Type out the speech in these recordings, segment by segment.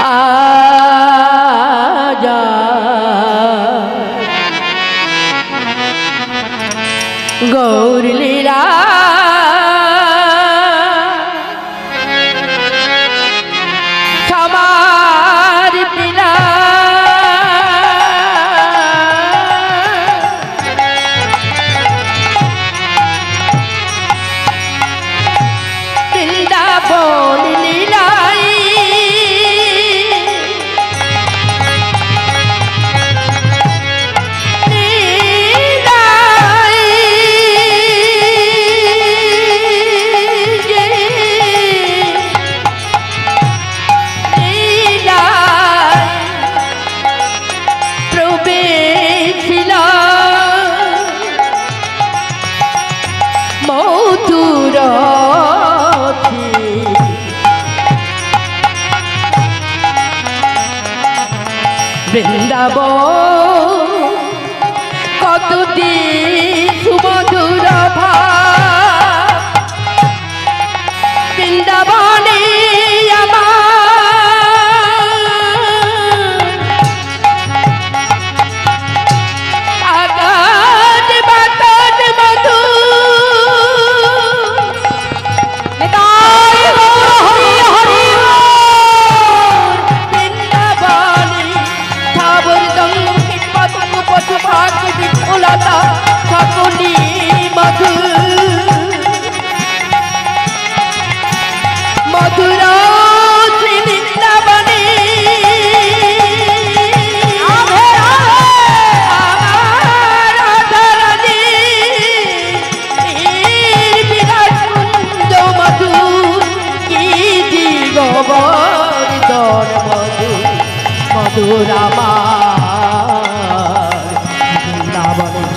आजा गौर लीला समार पिला वृंदावन लीलाई বৃন্দাবন কতদিন সুমধুর ভাব বৃন্দাবনে আগাত বাতাস মধু লতা সকলি মধু মধুর শ্রী বৃন্দাবনে বিরাট কুঞ্জ মধু কি গোবর্ধন মধু মধুরামা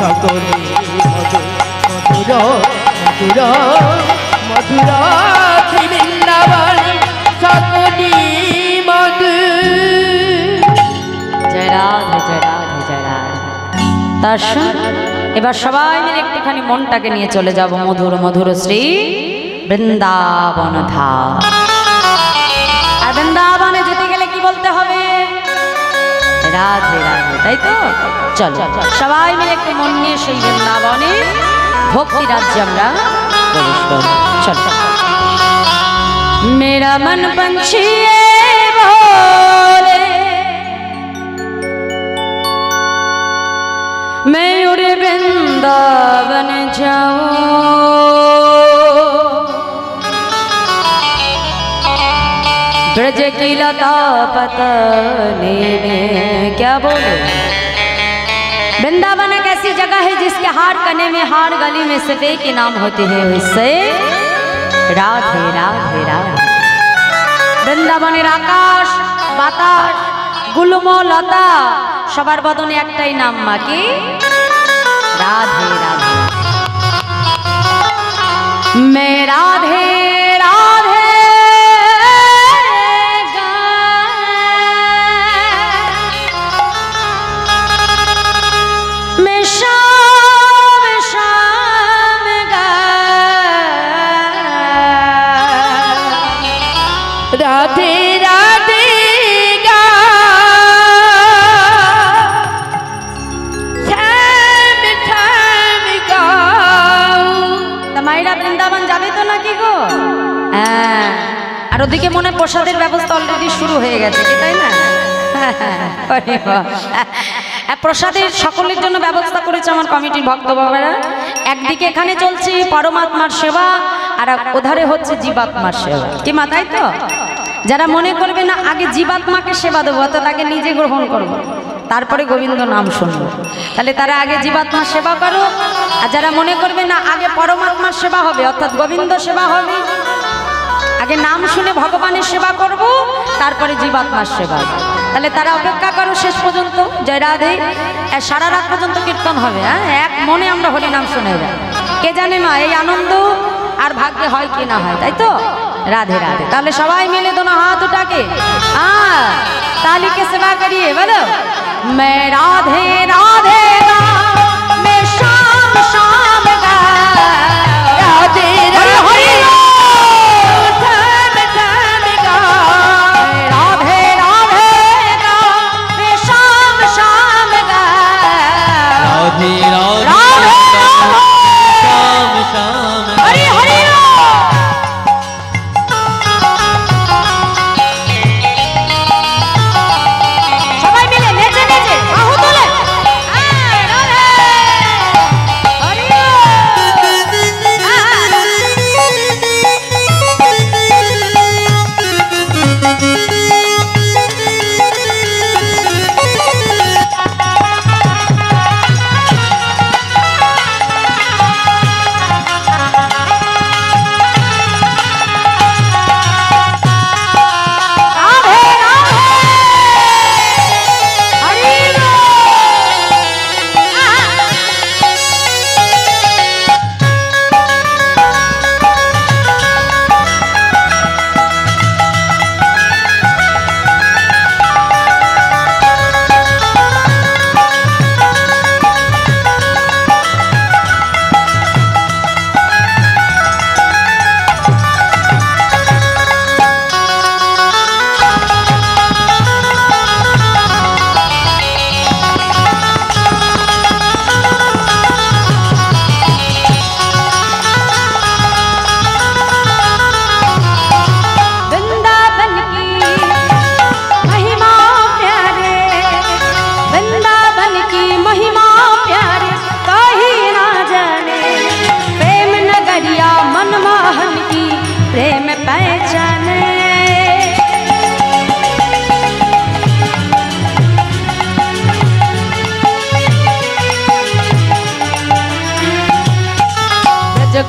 সকলে মধুর মধুর মধুর শ্রী বৃন্দাবন সকলি মধুর। জয় রাধে জয় রাধে জয় রাধে। তার এবার সবাই মিলে একটুখানি মনটাকে নিয়ে চলে যাব মধুর মধুর শ্রী বৃন্দাবন ধাম। আর বৃন্দাবনে যেতে গেলে কি বলতে হবে? রাধে রাধে, তাই তো? চলো সবাই মিলে একটু মন নিয়ে সেই বৃন্দাবনে ভক্তি রাজ্যে আমরা প্রবেশ করব। চলো। মেরা মন पंछी बोले मैं उड़े वृंदावन जाऊं ब्रज की लता पतने में। क्या बोले? वृंदावन एक ऐसी जगह है जिसके हार कने में हार गली में सफे के नाम होते हैं, उससे राधे राधे राधे। वृंदावनेर आकाश बातास गुलम लता सबार बदने एकटाई नाम मा की राधे राधे। मैं राधे राधे राधे गा श्याम श्याम गाओ। मायरा वृंदावन जाबे तो नाकि गो? হ্যাঁ, আর ওদিকে মনে প্রসাদের ব্যবস্থা অলরেডি শুরু হয়ে গেছে, কি তাই না? প্রসাদের সকলের জন্য ব্যবস্থা করেছে আমার কমিটির ভক্ত বাবারা। একদিকে এখানে চলছে পরমাত্মার সেবা আর ওধারে হচ্ছে জীবাত্মার সেবা, কি মাথায় তো? যারা মনে করবে না আগে জীবাত্মাকে সেবা দেবো অর্থাৎ আগে নিজে গ্রহণ করবো তারপরে গোবিন্দ নাম শুনবো, তাহলে তারা আগে জীবাত্মার সেবা করো। আর যারা মনে করবে না আগে পরমাত্মার সেবা হবে অর্থাৎ গোবিন্দ সেবা হবে, আগে নাম শুনে ভগবানের সেবা করব তারপরে জীবাত্মার সেবা, তাহলে তারা অপেক্ষা করো শেষ পর্যন্ত। জয় রাধে। সারা রাত পর্যন্ত কীর্তন হবে। হ্যাঁ, এক মনে আমরা হরি নাম শুনে যাব। কে জানে মা এই আনন্দ আর ভাগ্যে হয় কি না হয়, তাই তো? राधे राधे। ताले सबाई मिले दोनों हाथ उठा के ताली के सेवा करिए, बोलो मैं राधे राधे मैं शाम शाम गा राधे राधे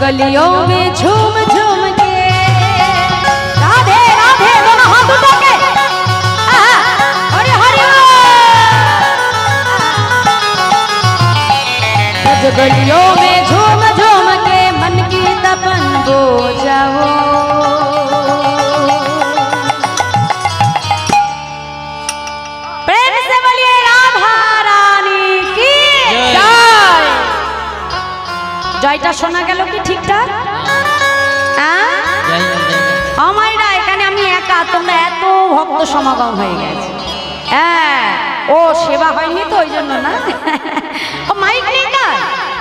गलियों में झूम झूम के राधे राधे दोनों हाथ उठा के हरे हरे गलियों में झूम झूम के मन की तपन बुझाओ। प्रेम से बोलिए राधा रानी की जय। জয়টা শোনা গেল কি ঠিকঠাক? আমাইরা এখানে আমি একা, তোমরা এত ভক্ত সমাগম হয়ে গেছে। হ্যাঁ, ও সেবা হয়নি তো ওই জন্য না। ও মাইক নেই না,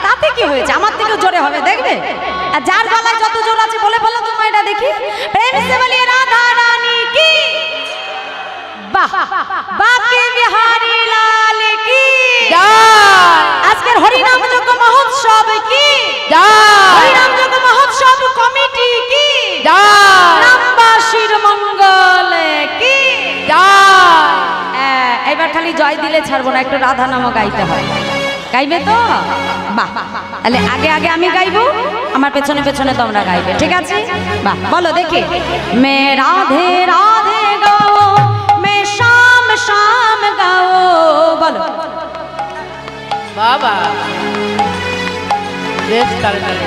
তাতে কি হয়েছে? আমার থেকে জোরে হবে দেখবে। আর যার গলায় যত জোর আছে বলে বলো তো মাইরা দেখি। প্রেম সে বলিয়ে রাধা রানী কি বাহ, বাকে বিহারী লাল কি জয়। আজকের হরিনাম যজ্ঞ মহোৎসব কি জয়। হরিনাম যজ্ঞ মহোৎসব কমিটি কি জয়। গ্রামবাসীর মঙ্গল কি জয়। এবার খালি জয় দিলে ছাড়বো না, একটু রাধা নামও গাইতে হয়। গাইবে তো? বাহ, তাহলে আগে আগে আমি গাইবো, আমার পেছনে পেছনে তোমরা গাইবে, ঠিক আছে? বাহ, বলো দেখি। মে রাধে রাধে গাও, মে শাম শাম গাও, বলো। বাবা বেশ তাড়াতাড়ি।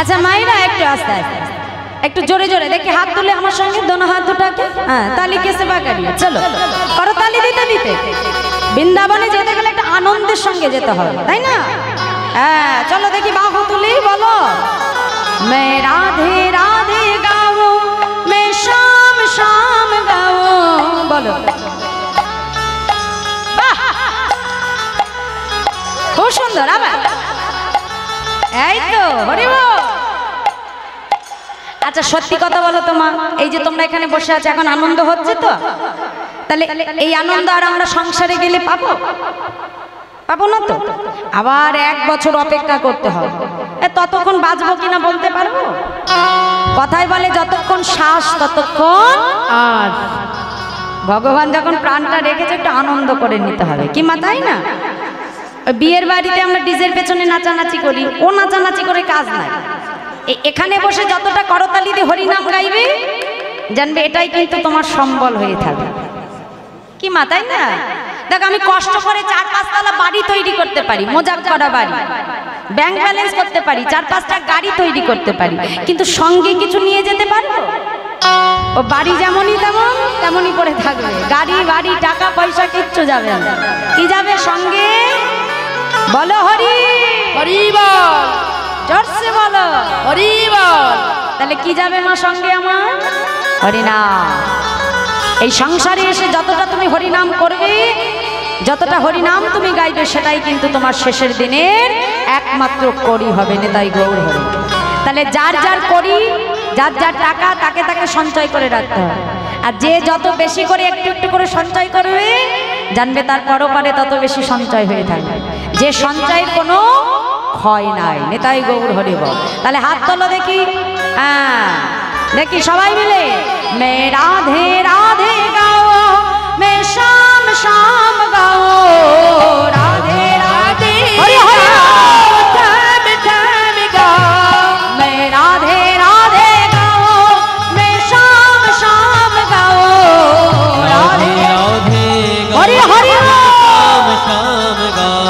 আচ্ছা মাইরা একটু আস্তে আস্তে, একটু জোরে জোরে দেখি, হাত তুলে আমার সঙ্গে দোনো হাত দুটাকে। হ্যাঁ, তালি কে সেবা করিয়ে চলো করো, তালি দিতে দিতে। বৃন্দাবনে যেতে গেলে একটা আনন্দের সঙ্গে যেতে হবে, তাই না? হ্যাঁ, চলো দেখি বাহু তুলি, বলো। মে রাধে রাধে গাও, মে শাম শাম গাও, বলো। বাহ, খুব সুন্দর। আবার এই তো হরি বল। আচ্ছা সত্যি কথা বলো তো মা, এই যে তোমরা এখানে বসে আছো এখন আনন্দ হচ্ছে তো? তাহলে এই আনন্দ আর আমরা সংসারে গেলে পাবো? পাবো না তো। আবার 1 বছর অপেক্ষা করতে হবে। ততক্ষণ বাঁচবো কিনা বলতে পারবো? কথায় বলে যতক্ষণ শ্বাস ততক্ষণ আর। ভগবান যখন প্রাণটা রেখেছে একটু আনন্দ করে নিতে হবে, কি মা, তাই না? বিয়ের বাড়িতে আমরা ডিজের পেছনে নাচানাচি করি, ও নাচানাচি করে কাজ নাই। এখানে বসে যতটা করতালি দিয়ে হরিনাম গাইবে জানবে এটাই কিন্তু তোমার সম্বল হয়ে থাকবে, কি মা, তাই না? দেখ, আমি কষ্ট করে 4-5 তলা বাড়ি তৈরি করতে পারি, মজাক করা বাড়ি, ব্যাংক ব্যালেন্স করতে পারি, 4-5টা গাড়ি তৈরি করতে পারি, কিন্তু সঙ্গে কিছু নিয়ে যেতে পারবো? ও বাড়ি যেমনই তেমনই পড়ে থাকবে, গাড়ি বাড়ি টাকা পয়সা কিচ্ছু যাবে না। কি যাবে সঙ্গে? বলো হরি হরি বল, জোরসে বলো হরি বল। তাহলে কি যাবে মা সঙ্গে আমার? হরিনাম। এই সংসারে এসে যতটা তুমি হরিনাম করবে, যতটা হরিনাম তুমি গাইবে, সেটাই কিন্তু তোমার শেষের দিনের একমাত্র করি হবে, নেতাই গৌর হরি। তাহলে যার যার করি, যার যার টাকা, তাকে তাকে সঞ্চয় করে রাখতে হবে। আর যে যত বেশি করে একটু একটু করে সঞ্চয় করবে, জানবে তার পরপারে তত বেশি সঞ্চয় হয়ে থাকবে, যে সঞ্চয়ের কোনো ক্ষয় নাই, নেতাই গৌর হরি বল। তাহলে হাত তোলো দেখি। হ্যাঁ, দেখি সবাই মিলে। মে রাধে রাধে গাও, মে শাম শাম গাও, রাধে রাধে হরি হরি থাম থাম গাও, মে রাধে রাধে গাও, মে শাম শাম গাও, রাধে রাধে হরি হরি শাম শাম গাও।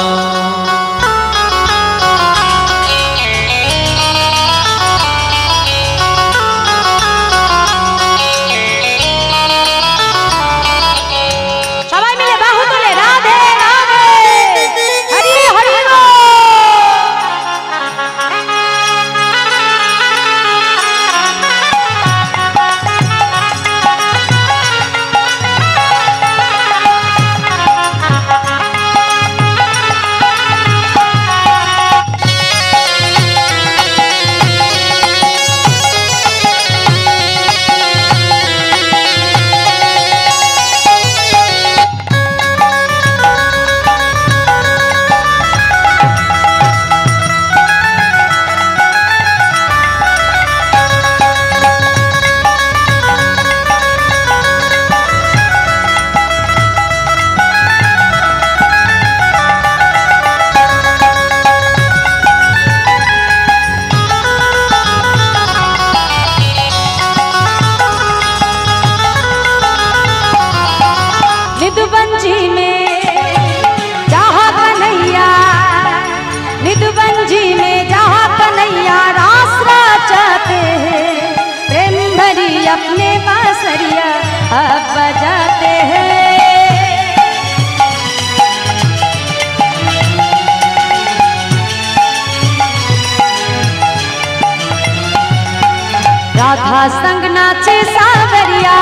राधा संग नाचे सावरिया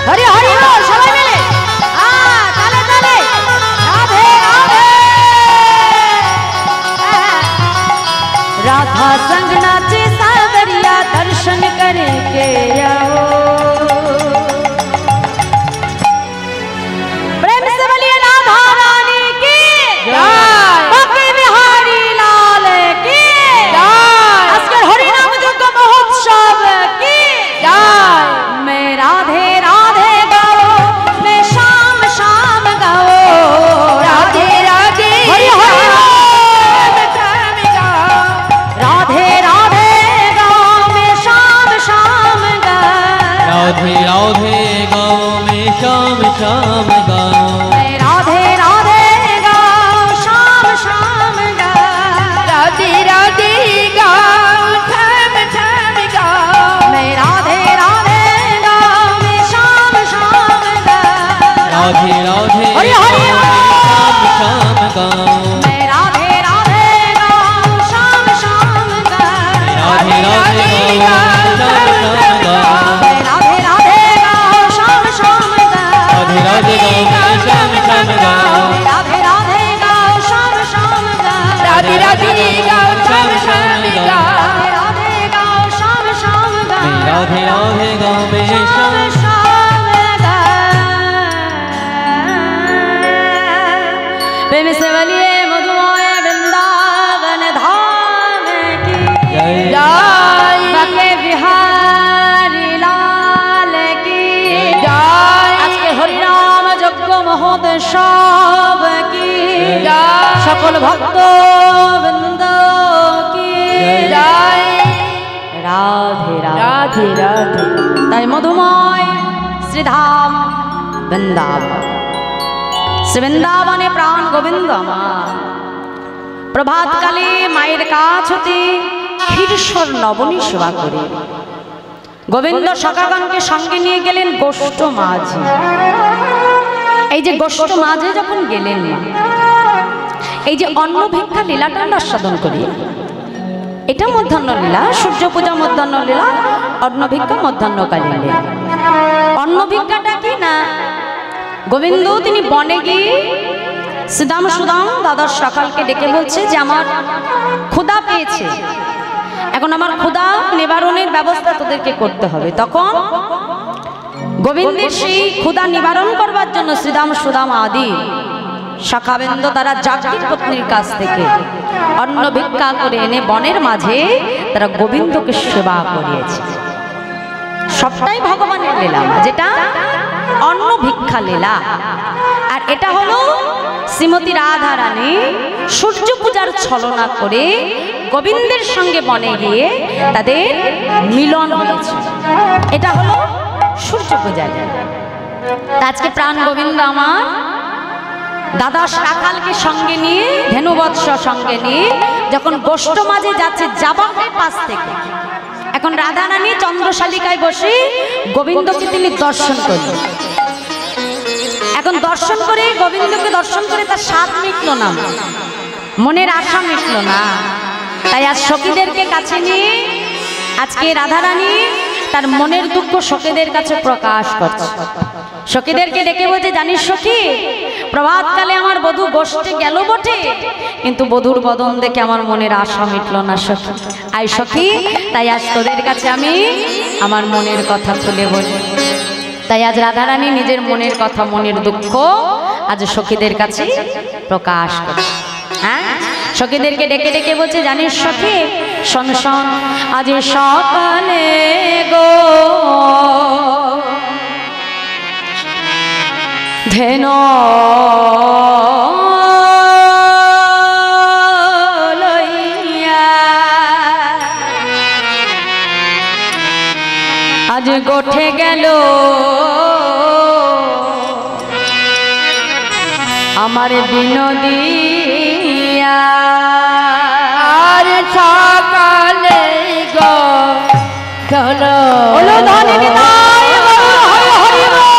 हरि हरि बोल सबाई मिले ताले ताले राधे राधे राधा संग नाचे सावरिया दर्शन करके आओ प्रेम से बोलिए राधा रानी की जय बाकी बिहारी लाल की जय आजकल हरि नाम यज्ञ महोत्सव की जय मैं राधे राधे गाओ मैं शाम शाम गाओ राधे राधे हरि हरि श्याम गाओ राधे राधे गाओ मैं शाम शाम गाओ राधे राधे गाओ में शाम शाम गाओ मैं राधे राधे गाओ शाम शाम गाओ राधे राधे गाओ श्याम श्याम गाओ मैं राधे राधे गाओ मैं शाम शाम गाओ राधे राधे हरि हरि शाम शाम गाओ मैं राधे राधे गाओ शाम शाम गाओ राधे राधे गाओ शाम शाम गाओ मैं राधे राधे गाओ शाम शाम गाओ राधे राधे गाओ में शाम शाम गाओ राधे राधे गाओ शाम शाम गाओ राधे राधे गाओ श्याम श्याम गाओ राधे गाओ शाम शाम गाओ राधे राधे गाओ में शाम शाम प्रेम से बोलिए मधुमय वृंदावन धाम की जय जय बाके बिहारी लाल की जय আজকে হরিনাম যজ্ঞ মহোৎসব কি জয় সকল ভক্ত বৃন্দ কি জয় রাধে রাধে राधे राधे তাই মধুময় শ্রীধাম বৃন্দাবন শ্রী বৃন্দাবনে প্রাণ গোবিন্দ আমার প্রভাতকালে মায়ের কাছ হতে ক্ষীরস্বর নবনী সেবা করে গোবিন্দ সখাগণকে সঙ্গে নিয়ে গেলেন গোষ্ঠ মাঝে এই যে গোষ্ঠ মাঝে যখন গেলেন মা এই যে অন্ন ভিক্ষা লীলাটা আমরা আস্বাদন করি এটা মধ্যাহ্ন লীলা সূর্য পূজা মধ্যাহ্ন লীলা অন্ন ভিক্ষা মধ্যাহ্নকালীন লীলা অন্ন ভিক্ষাটা কি না গোবিন্দ তিনি বনে গিয়ে সুদাম সুদাম দাদার সকালকে ডেকে বলছে যে আমার ক্ষুধা পেয়েছে এখন আমার ক্ষুধা নিবারণের ব্যবস্থা তোদেরকে করতে হবে তখন গোবিন্দের সেই ক্ষুধা নিবারণ করবার জন্য শ্রীদাম সুদাম আদি শাখাবেন্দ্র তারা জাগতিক পত্নীর কাছ থেকে অন্ন ভিক্ষা করে এনে বনের মাঝে তারা গোবিন্দকে সেবা করিয়েছে সবটাই ভগবানের লীলা যেটা অন্ন ভিক্ষা লীলা আর এটা হলো শ্রীমতী রাধা রানী সূর্য পূজার ছলনা করে গোবিন্দের সঙ্গে বনে গিয়ে তাদের মিলন হয়েছে এটা হলো সূর্য পূজা আজকে প্রাণ গোবিন্দ আমার দাদা শাখালকে সঙ্গে নিয়ে ধেনুবৎস সঙ্গে নিয়ে যখন গোষ্ঠ মাঝে যাচ্ছে যাবাবের পাশ থেকে এখন রাধা রানী চন্দ্রশালিকায় বসে গোবিন্দকে তিনি দর্শন করলেন এখন দর্শন করে গোবিন্দকে দর্শন করে তার স্বাদ মিটল না মনের আশা মিটল না তাই আজ সখীদেরকে কাছে নিয়ে আজকে রাধা রানী তার মনের দুঃখ সখীদের কাছে প্রকাশ করছে সখীদেরকে ডেকে বলছে জানিস সখী প্রভাতকালে আমার বধূ গোষ্ঠে গেল বটে কিন্তু বধূর বদন দেখে আমার মনের আশা মিটল না সখী আই সখী তাই আজ তোদের কাছে আমি আমার মনের কথা খুলে বলি তাই আজ রাধা রানী নিজের মনের কথা মনের দুঃখ আজ সখীদের কাছে প্রকাশ করে হ্যাঁ সখীদেরকে ডেকে ডেকে বলছে জানিস সখী শোন শোন আজ সকালে গো ধেন লইয়া আজ গোঠে গেল আমার বিনোদিয়া আর সকালে গো চলো বলো ধনী নিতাই বলো হরি হরি বল।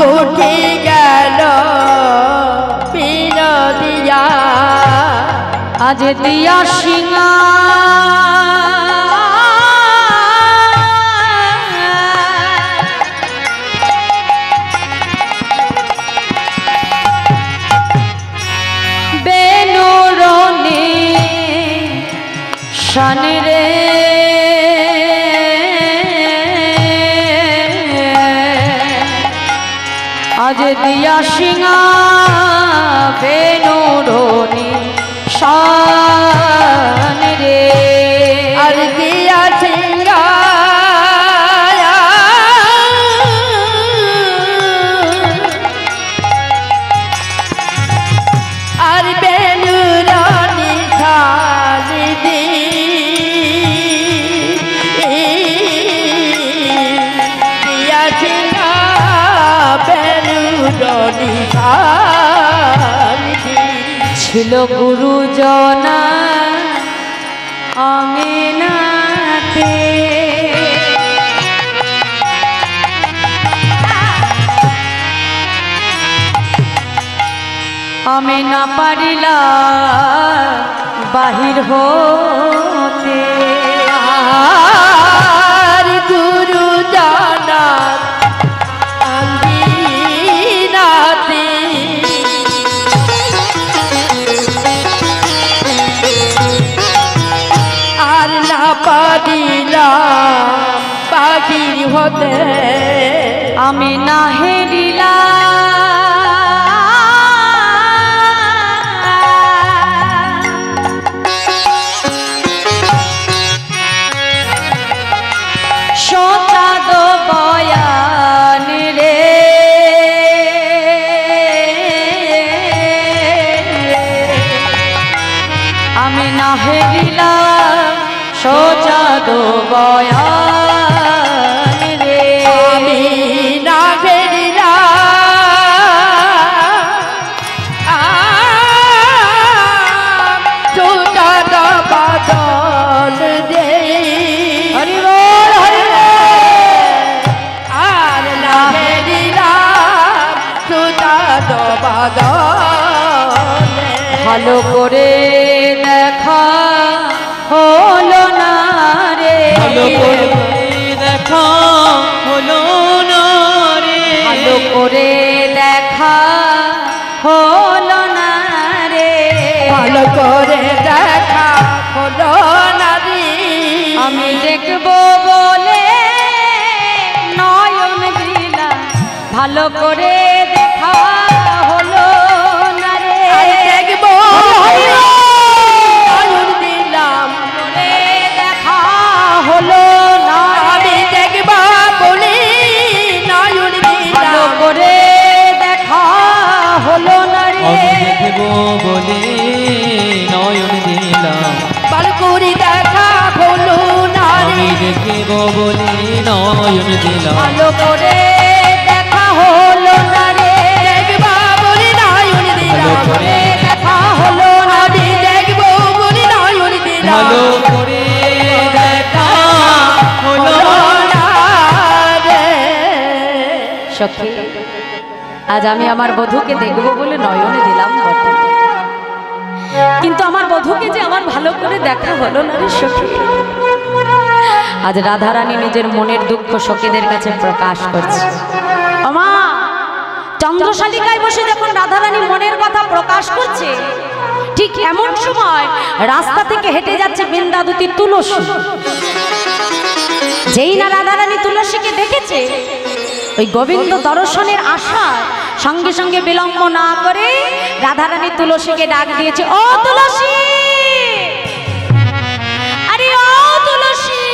ছুটি গেল বিনোদিয়া আজ দিয়া সিংহা বেনুরনে শানে রে আজ দিয়া সিংহা বেনুরনে শান রে আর দিয়া সিংহা আর বেনুরানি খালি দিয়া সিংহা বেনুরানি খালি ছিল গুরুজনা অঙ্গনাতে আমি না পারিলা বাহির হতে আর গুরু জানাত আঙ্গিনাতে আর না পারিলা বাহির হতে আমি না হেরিলা সোচাদ বয়ান রে আমি না হেরিলা সোচাদ বয়ান রে আমি না ফেরিলা সুতাদ বাদল দে হরি বল হরি আর না ফেরিলা সুতাদ বাদল ভালো করে দেখা হলো না রে ভালো করে দেখা হলো না রে ভালো করে দেখা হলো না রে ভালো করে দেখা হলো না রে আমি দেখবো বলে নয়ন দিলাম ভালো করে দেখা হলো না রে দেখবো আয়ুর দিলাম করে দেখা হলো না আমি দেখবা বলে নয়ন ভালো দিলাম করে দেখা হলো না রে আমি দেখব বলে নয়ন দিলাম ভালো করে দেখা হলো না আমি রে দেখব বলে নয়ন দিলাম ভালো করে দেখা হলো না রে দেখবা বলে নয়ন ভালো দিলাম করে দেখা হলো না আমি দেখবো বলে নয়ন দিলাম ভালো করে দেখা হলো না রে সখী আজ আমি আমার বধূকে দেখবো বলে নয়নে দিলাম বটে কিন্তু আমার বধূকে যে আমার ভালো করে দেখা হলো না রে সখী আজ রাধারানী নিজের মনের দুঃখ সখীদের কাছে প্রকাশ করছে আমা চন্দ্রশালিকায় বসে যখন রাধারানী মনের কথা প্রকাশ করছে ঠিক এমন সময় রাস্তা থেকে হেঁটে যাচ্ছে বৃন্দাবতী তুলসী যেই না রাধারানী তুলসীকে দেখেছে ওই গোবিন্দ দর্শনের আশা সঙ্গে সঙ্গে বিলম্ব না করে রাধারানী তুলসীকে ডাক দিয়েছে ও তুলসী আরে ও তুলসী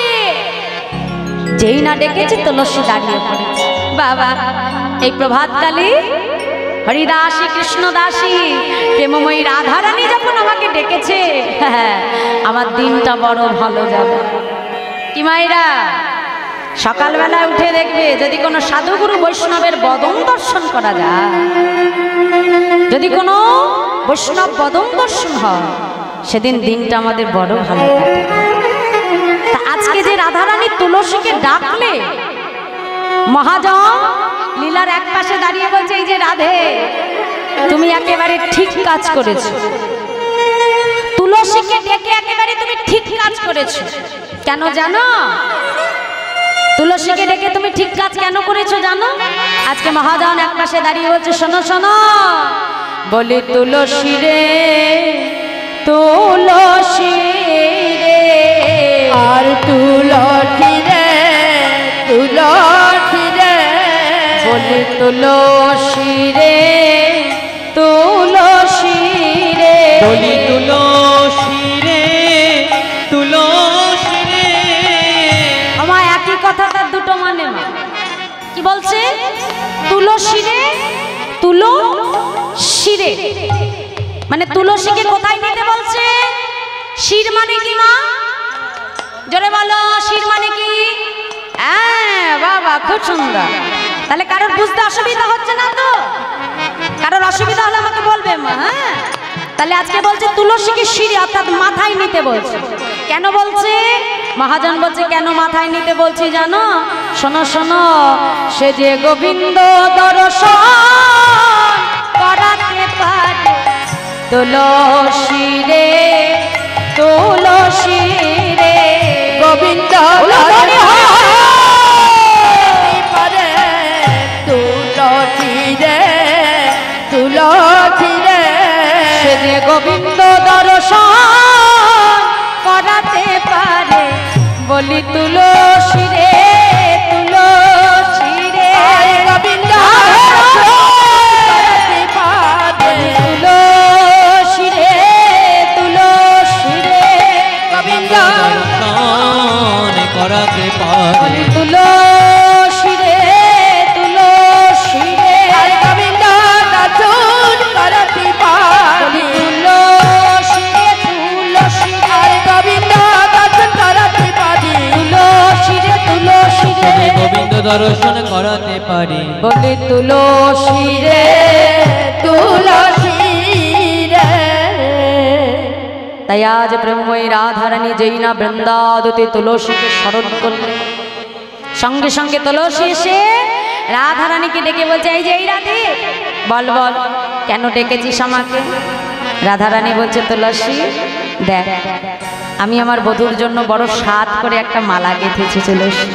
যেই না ডেকেছে তুলসী দাঁড়িয়ে পড়েছে বাবা এই প্রভাতকালে হরিদাসী কৃষ্ণদাসী প্রেমময়ী রাধারানী যখন আমাকে ডেকেছে আমার দিনটা বড় ভালো যাবে কি মায়েরা সকালবেলা উঠে দেখবে যদি কোনো সাধুগুরু বৈষ্ণবের বদন দর্শন করা যায় যদি কোনো বৈষ্ণব বদন দর্শন হয় সেদিন দিনটা আমাদের বড় ভালো কাটে তা আজকে যে রাধারানী তুলসীকে ডাকলে মহাজন লীলার এক পাশে দাঁড়িয়ে বলছে, এই যে রাধে, তুমি একেবারে ঠিক কাজ করেছো, তুলসীকে ডেকে একেবারে তুমি ঠিক কাজ করেছো। কেন জানো? তুলসীকে ডেকে তুমি ঠিক কাজ কেন করেছো জানো? আজকে মহাজন এক পাশে দাঁড়িয়ে বলছে, শোনো শোনো, বলি তুলসী রে, তুলসী রে, আর তুলসী রে, তুলসী রে, বলি তুলসী রে, তুলসী রে, বলি তুলসী রে, তুলসী রে। আমার একই কথা, তার দুটো মানে। কি বলছে? তুলসী রে, তুলসী রে, মানে তুলসীকে কোথায় নিতে বলছে? শির মানে কি মা? জোরে বলো, শির মানে কি? হ্যাঁ বাবা, খুব সুন্দর। তাহলে কারোর বুঝতে অসুবিধা হচ্ছে না তো? কারোর অসুবিধা হলে আমাকে বলবে মা। হ্যাঁ, তাহলে আজকে বলছে তুলসীকে শিরে অর্থাৎ মাথায় নিতে বলছে। কেন বলছে? মহাজন বলছে কেন মাথায় নিতে বলছি জানো? শোনো শোনো, সে যে গোবিন্দ দর্শন করাতে পারে, তুলসী রে, তুলসী রে, গোবিন্দ পারে, তুলসী রে, তুলসী রে, সে যে গোবিন্দ দর্শন করাতে পারে, বলি তুলসী রে, তুলসী রে, গোবিন্দ তুলসী রে, তুলসী রে, গোবিন্দ দর্শন করাতে পারে, তুলসী রে, তুলসী রে, গোবিন্দ দর্শন করতে পারে, তুলসী রে, তুলসী রে, গোবিন্দ দর্শন করতে পারে, তুলসী রে, তুলসী রে, গোবিন্দ দর্শন করাতে পারে, বলে তুলসী রে, তুলসী রে। তাই আজ প্রেমময়ী রাধারানী যেই না বৃন্দাবতী তুলসীকে স্মরণ করলেন, সঙ্গে সঙ্গে তুলসী এসে রাধারানীকে ডেকে বলছে, এই যে এই রাধে, বল বল কেন ডেকেছিস আমাকে? রাধারানী বলছে, তুলসী দেখ, আমি আমার বধূর জন্য বড় সাত করে একটা মালা গেঁথেছি তুলসী,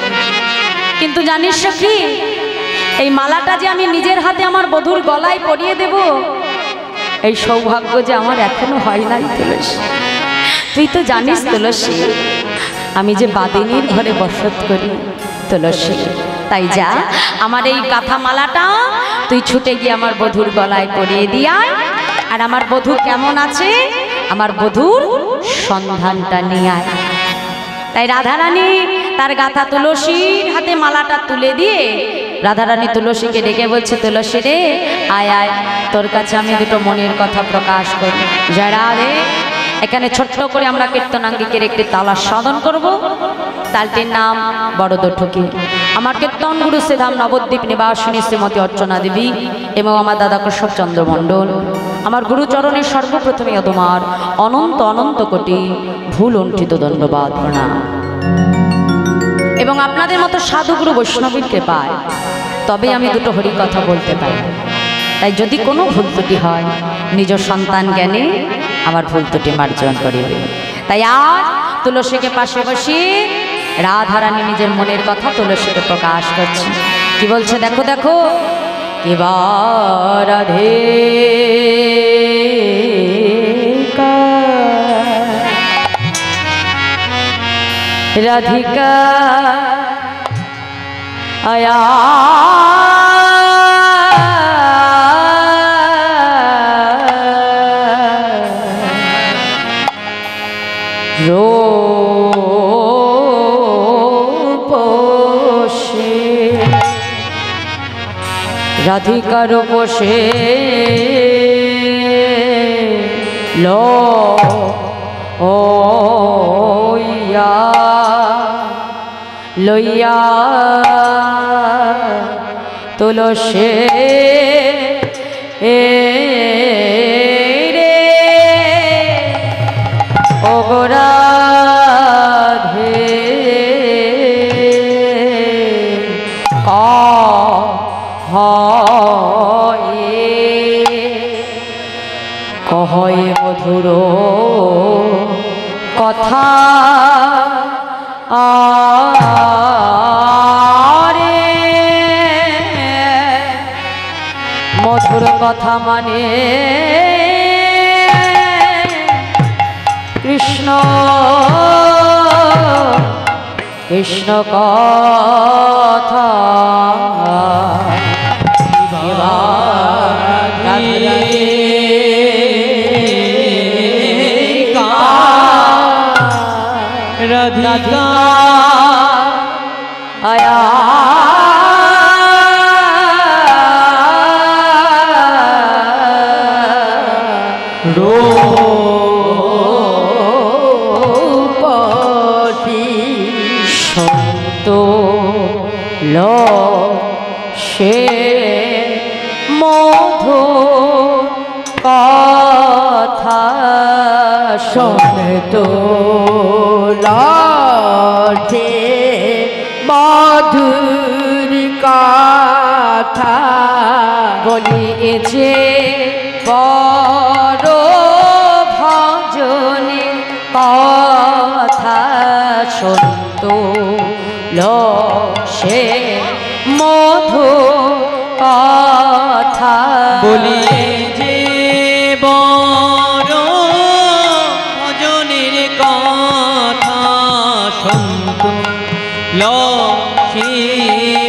কিন্তু জানিস কি, এই মালাটা যে আমি নিজের হাতে আমার বধূর গলায় পরিয়ে দেব, এই সৌভাগ্য যে আমার এখনো হয় নাই তুলসী। তুই তো জানিস তুলসী, আমি যে বাদিনীর ঘরে বসত করি তুলসী, তাই যা আমার এই কাঁথা মালাটা তুই ছুটে গিয়ে আমার বধূর গলায় পরিয়ে দিয়ায়, আর আমার বধূ কেমন আছে আমার বধূর সন্ধানটা নিয়ে আয়। তাই রাধারানী তার গাথা তুলসীর হাতে মালাটা তুলে দিয়ে রাধারানী তুলসীকে ডেকে বলছে, তুলসী রে, আয় আয়, তোর কাছে আমি দুটো মনের কথা প্রকাশ করি। জয় রাধে। এখানে ছোট্ট করে আমরা কীর্তনাঙ্গিকের একটি তাল আস্বাদন করব। তালটির নাম বড় ঠকি। আমার কীর্তন গুরু শ্রীধাম নবদ্বীপ নিবাসিনী শ্রীমতী অর্চনা দেবী এবং আমার দাদা কেশব চন্দ্র মণ্ডল, আমার গুরুচরণের সর্বপ্রথমে তোমার অনন্ত অনন্ত কোটি ভুল অণ্ঠিত দণ্ডবাদ প্রণাম। এবং আপনাদের মতো সাধুগুরু বৈষ্ণবীর কৃপায় তবে আমি দুটো হরি কথা বলতে পারি। তাই যদি কোনো ভুল ত্রুটি হয়, নিজ সন্তান জ্ঞানে আমার ভুল ত্রুটি মার্জন করিবে। তাই আজ তুলসীকে পাশে বসিয়ে রাধারানী নিজের মনের কথা তুলসীকে প্রকাশ করছে। কি বলছে দেখো দেখো, এবার রাধে রাধিকা আয়া রূপসে রাধিকার বসে লো ওয়া লইয়া তুলসী রে ওগরাধে হয়ে কহয়ে মধুর কথা আরে মধুর কথা মানে কৃষ্ণ কৃষ্ণ কথা রাধিকা আয়া রূপটি সন্ত লো সে মধু কথা তো লাঠে মধুর কথা বলিয়েছে বড় ভজনে কথা সন্ত লো সে মধু কথা বলিয়ে যে বড় ভজনের কথা সন্ত লক্ষ্মী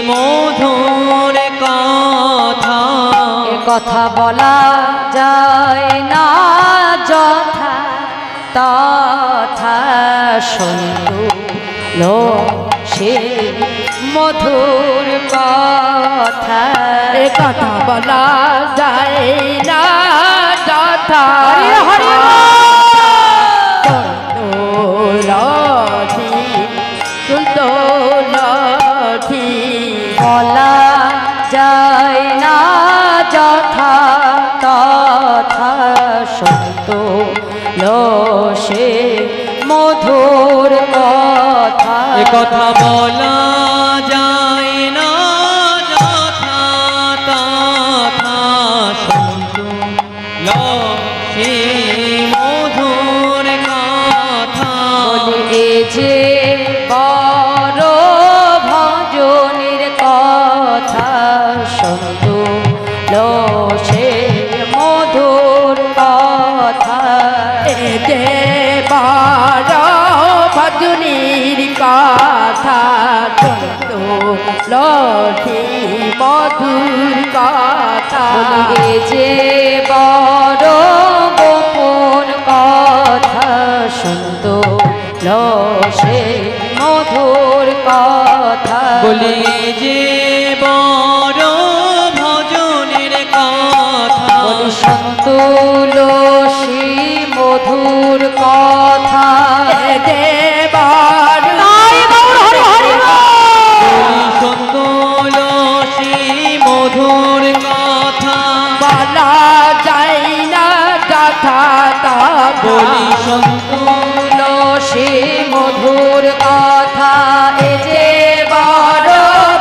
মধুর কথা এ কথা বলা যায় না যথা তথা সন্তু লো সে মধুর কথা এ কথা বলা যায় না যথা হরি লাঠি লাঠি বলা যায় না যথা তথা সন্তু লো সে মধুর কথা এ কথা বলা যায় না যথা তথা সন্তু লক্ষ্মী মধুর কথা বলি যে বড় ভজনের কথা সন্তু লো সে মধুর কথা এ যে বড় ভজনীর কথা তো লাঠি মধুর কথা বলি যে বড় গোপন কথা সন্তু লো সে মধুর কথা বলি যে বড় ভজনের কথা বলি সন্তু লো সে মধুর কথা এ যে বড় বলি সন্তোষী মধুর কথা বলা যায় না যথা বলি লো সে মধুর কথা এ যে বড়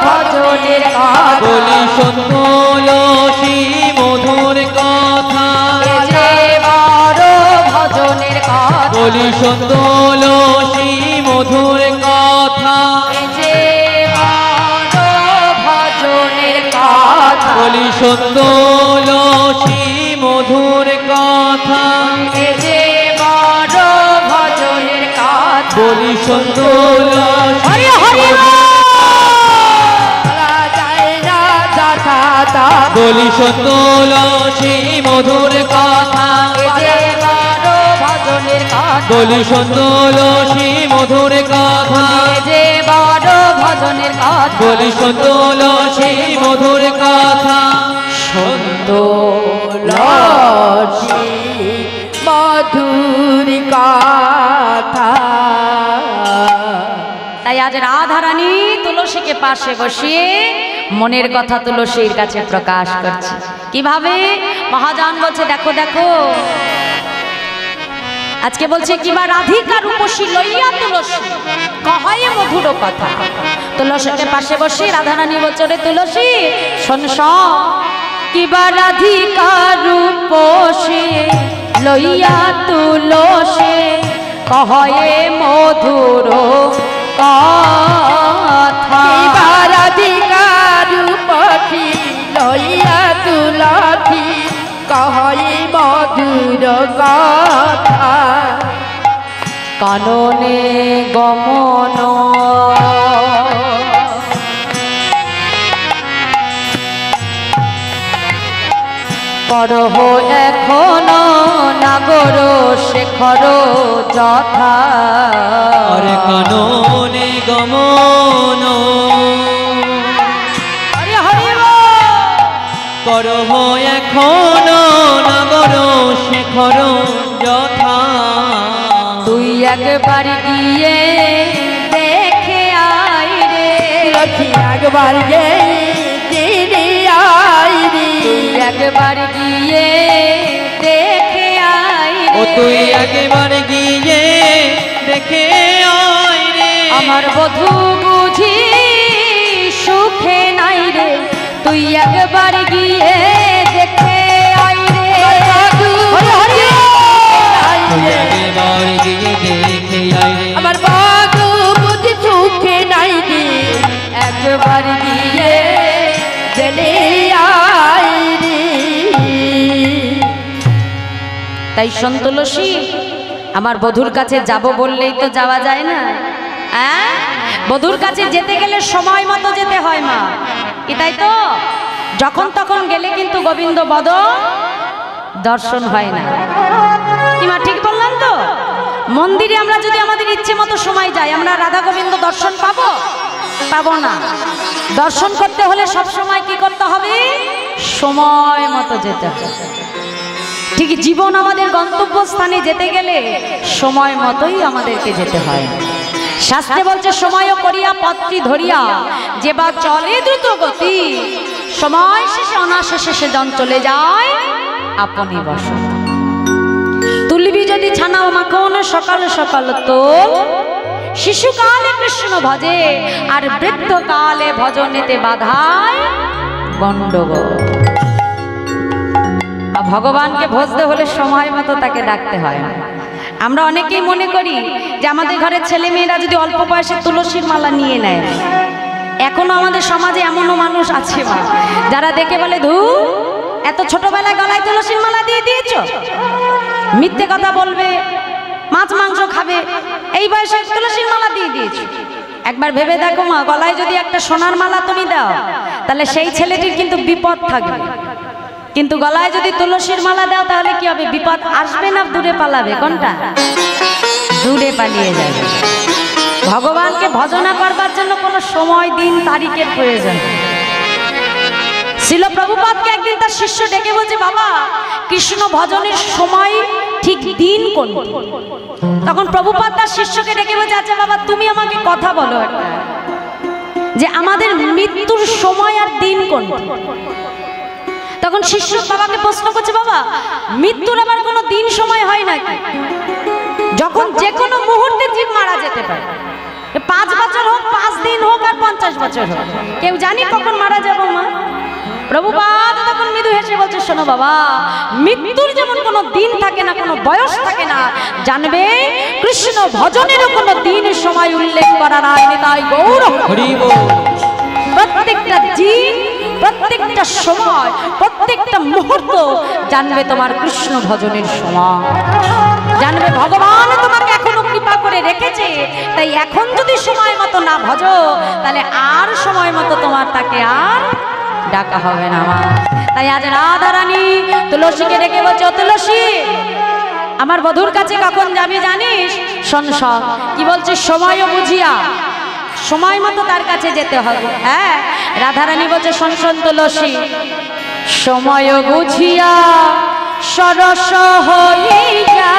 ভজনের কথা বলি সন্তোষী মধুর কথা এ যে বড় ভজনের কথা বলি সন্তোষী মধুর কথা এ যে বড় ভজনের কথা বলি সন্তোষী মধুর কথা এ যে বড় ভজনের কথা বলি সন্তোষী বলা যায় না যথা বলি সন্তোষী মধুর কথা এ যে বড় ভজনের কথা বলি সন্তোষী মধুর কথা এ যে বড় ভজনের কথা বলি সন্তোষী মধুর কথা লাঠি মধুর কথা তাই আজ রাধারানী তুলসীকে পাশে বসিয়ে মনের কথা তুলসীর কাছে প্রকাশ করছে কিভাবে মহাজন বলছে দেখো দেখো আজকে বলছে কিবা রাধিকা রূপসী লইয়া তুলসী কহয়ে মধুর কথা। তুলসীকে পাশে বসে রাধারানী বলছে রে তুলসী শোন কিবা রাধিকা রূপসী লইয়া তুলসী কহয়ে মধুর কথা। কিবা রাধিকা রূপসী লইয়া তুলসী কহয়ে মধুর কথা। কাননে গমন করহ এখন নাগর শেখর যথা। আরে কাননে গমন হরি হরি করহ এখন নাগর শেখর যথা। তুই একবার গিয়ে দেখে আয় রে লক্ষ্মী একবার গে দিদি আই রে। তুই একবার গিয়ে দেখে আয় ও রে তুই একবার গিয়ে দেখে আয় রে। আমার বধূ বুঝি সুখে নাই রে তুই একবার গিয়ে দেখে আয় রে। হরি হরি তুই একবার গিয়ে দেখে আয় রে। আমার বাগু বুঝি সুখে নাই রে। একবার গিয়ে জেনে আই রে। তাই সন্তোষী আমার বধূর কাছে যাব বললেই তো যাওয়া যায় না। হ্যাঁ বধূর কাছে যেতে গেলে সময় মতো যেতে হয় মা, কি তাই তো? যখন তখন গেলে কিন্তু গোবিন্দ বদ দর্শন হয় না, কি মা ঠিক বললাম তো? মন্দিরে আমরা যদি আমাদের ইচ্ছে মতো সময় যাই আমরা রাধা গোবিন্দ দর্শন পাবো? পাবো না। দর্শন করতে হলে সব সময় কি করতে হবে? সময় মতো যেতে হবে। ঠিক জীবন আমাদের গন্তব্যস্থানে যেতে গেলে সময় মতোই আমাদেরকে যেতে হয়। শাস্ত্রে বলছে সময় করিয়া পত্রী ধরিয়া যে বা চলে দ্রুত গতি, সময় শেষে অনাশেষে সে জন চলে যায় আপনি বসত। তুলবি যদি ছানাও মাখন সকাল সকাল তোল, শিশুকালে কৃষ্ণ ভজে আর বৃদ্ধকালে ভজনেতে বাধায় গণ্ডগোল। ভগবানকে ভজতে হলে সময় মতো তাকে ডাকতে হয়। আমরা অনেকেই মনে করি যে আমাদের ঘরের ছেলে মেয়েরা যদি অল্প বয়সে তুলসীর মালা নিয়ে নেয়, এখনো আমাদের সমাজে এমনও মানুষ আছে মা যারা দেখে বলে ধু এত ছোটবেলায় গলায় তুলসীর মালা দিয়ে দিয়েছো, মিথ্যে কথা বলবে, মাছ মাংস খাবে, এই বয়সে তুলসীর মালা দিয়ে দিয়েছো। একবার ভেবে দেখো মা, গলায় যদি একটা সোনার মালা তুমি দাও তাহলে সেই ছেলেটির কিন্তু বিপদ থাকবে, কিন্তু গলায় যদি তুলসীর মালা দাও তাহলে কি হবে? বিপদ আসবে না দূরে পালাবে? কোনটা? দূরে পালিয়ে যাবে। ভগবানকে ভজনা করবার জন্য কোনো সময় দিন তারিখের প্রয়োজন। শ্রীল প্রভুপাদকে একদিন তার শিষ্য ডেকে বলছে বাবা কৃষ্ণ ভজনের সময় ঠিক দিন কোন? তখন প্রভুপাদ তার শিষ্যকে ডেকে বলছে আচ্ছা বাবা তুমি আমাকে কথা বলো একটা, যে আমাদের মৃত্যুর সময় আর দিন কোন? তখন শিষ্য বাবাকে প্রশ্ন করছে বাবা মৃত্যুর আবার কোনো দিন সময় হয় নাকি? যখন যে কোনো মুহূর্তে জীব মারা যেতে পারে, 5 বছর হোক, 5 দিন হোক, আর 50 বছর হোক, কেউ জানি কখন মারা যাবো মা? প্রভুপাদ তখন মৃদু হেসে বলছে শোনো বাবা, মৃত্যুর যেমন কোনো দিন থাকে না, কোনো বয়স থাকে না, জানবে কৃষ্ণ ভজনেরও কোনো দিন সময় উল্লেখ করা নাই। তাই গৌর হরি বল। প্রত্যেকটা দিন, প্রত্যেকটা সময়, প্রত্যেকটা মুহূর্ত জানবে তোমার কৃষ্ণ ভজনের সময়। জানবে ভগবান তোমাকে এখনো কৃপা করে রেখেছে, তাই এখন যদি সময় মতো না ভজো তাহলে আর সময় মতো তোমার তাকে আর ডাকা হবে না। তাই আজ রাধারানী তুলসীকে ডেকে বলছে ও তুলসী আমার বধূর কাছে কখন যাবি জানিস? শোন শোন কি বলছে, সময় বুঝিয়া সময় মতো তার কাছে যেতে হবে। হ্যাঁ রাধারানী বলছে শোন শোন তুলসী, সময় বুঝিয়া সরস হইয়া,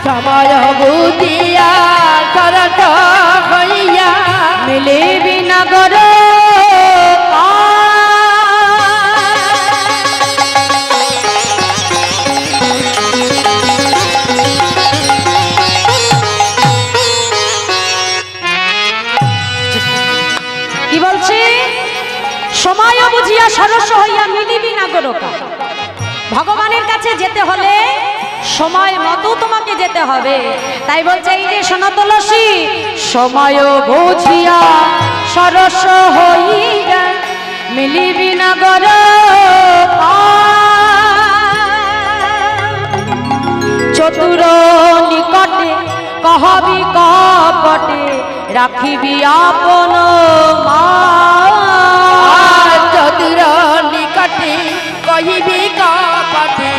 সময় বুঝিয়া সরস হইয়া মিলিবি নগর সময় বুঝিয়া সরস হইয়া মিলিবি না গোরকা। ভগবানের কাছে যেতে হলে সময় মতো তোমাকে যেতে হবে। তাই বলছে এই যে শোনো তুলসী, সময় বুঝিয়া সরস হইয়া মিলিবি না গোরকা। চতুর নিকটে কহবি কপটে রাখিবি আপন মান। চতুর নিকটে কহিবি কপটে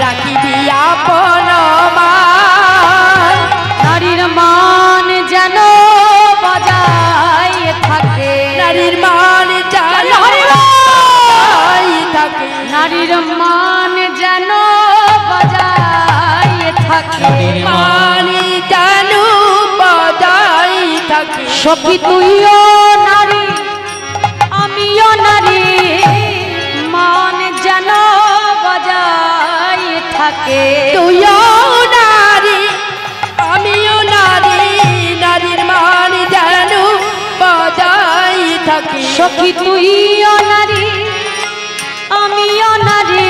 রাখিবি আপন মান। নারীর মান যেন বজায় থাকে, নারীর মান যেন বজায় থাকে, নারীর মান যেন বজায় থাকে, মান যেন বজায় থাকে। সখী তুইও নারী আমিও নারী, মান যেন বজায় থাকে। তুইও নারী আমিও নারী, নারীর মান যেন বজায় থাকে। সখী তুইও নারী আমিও নারী,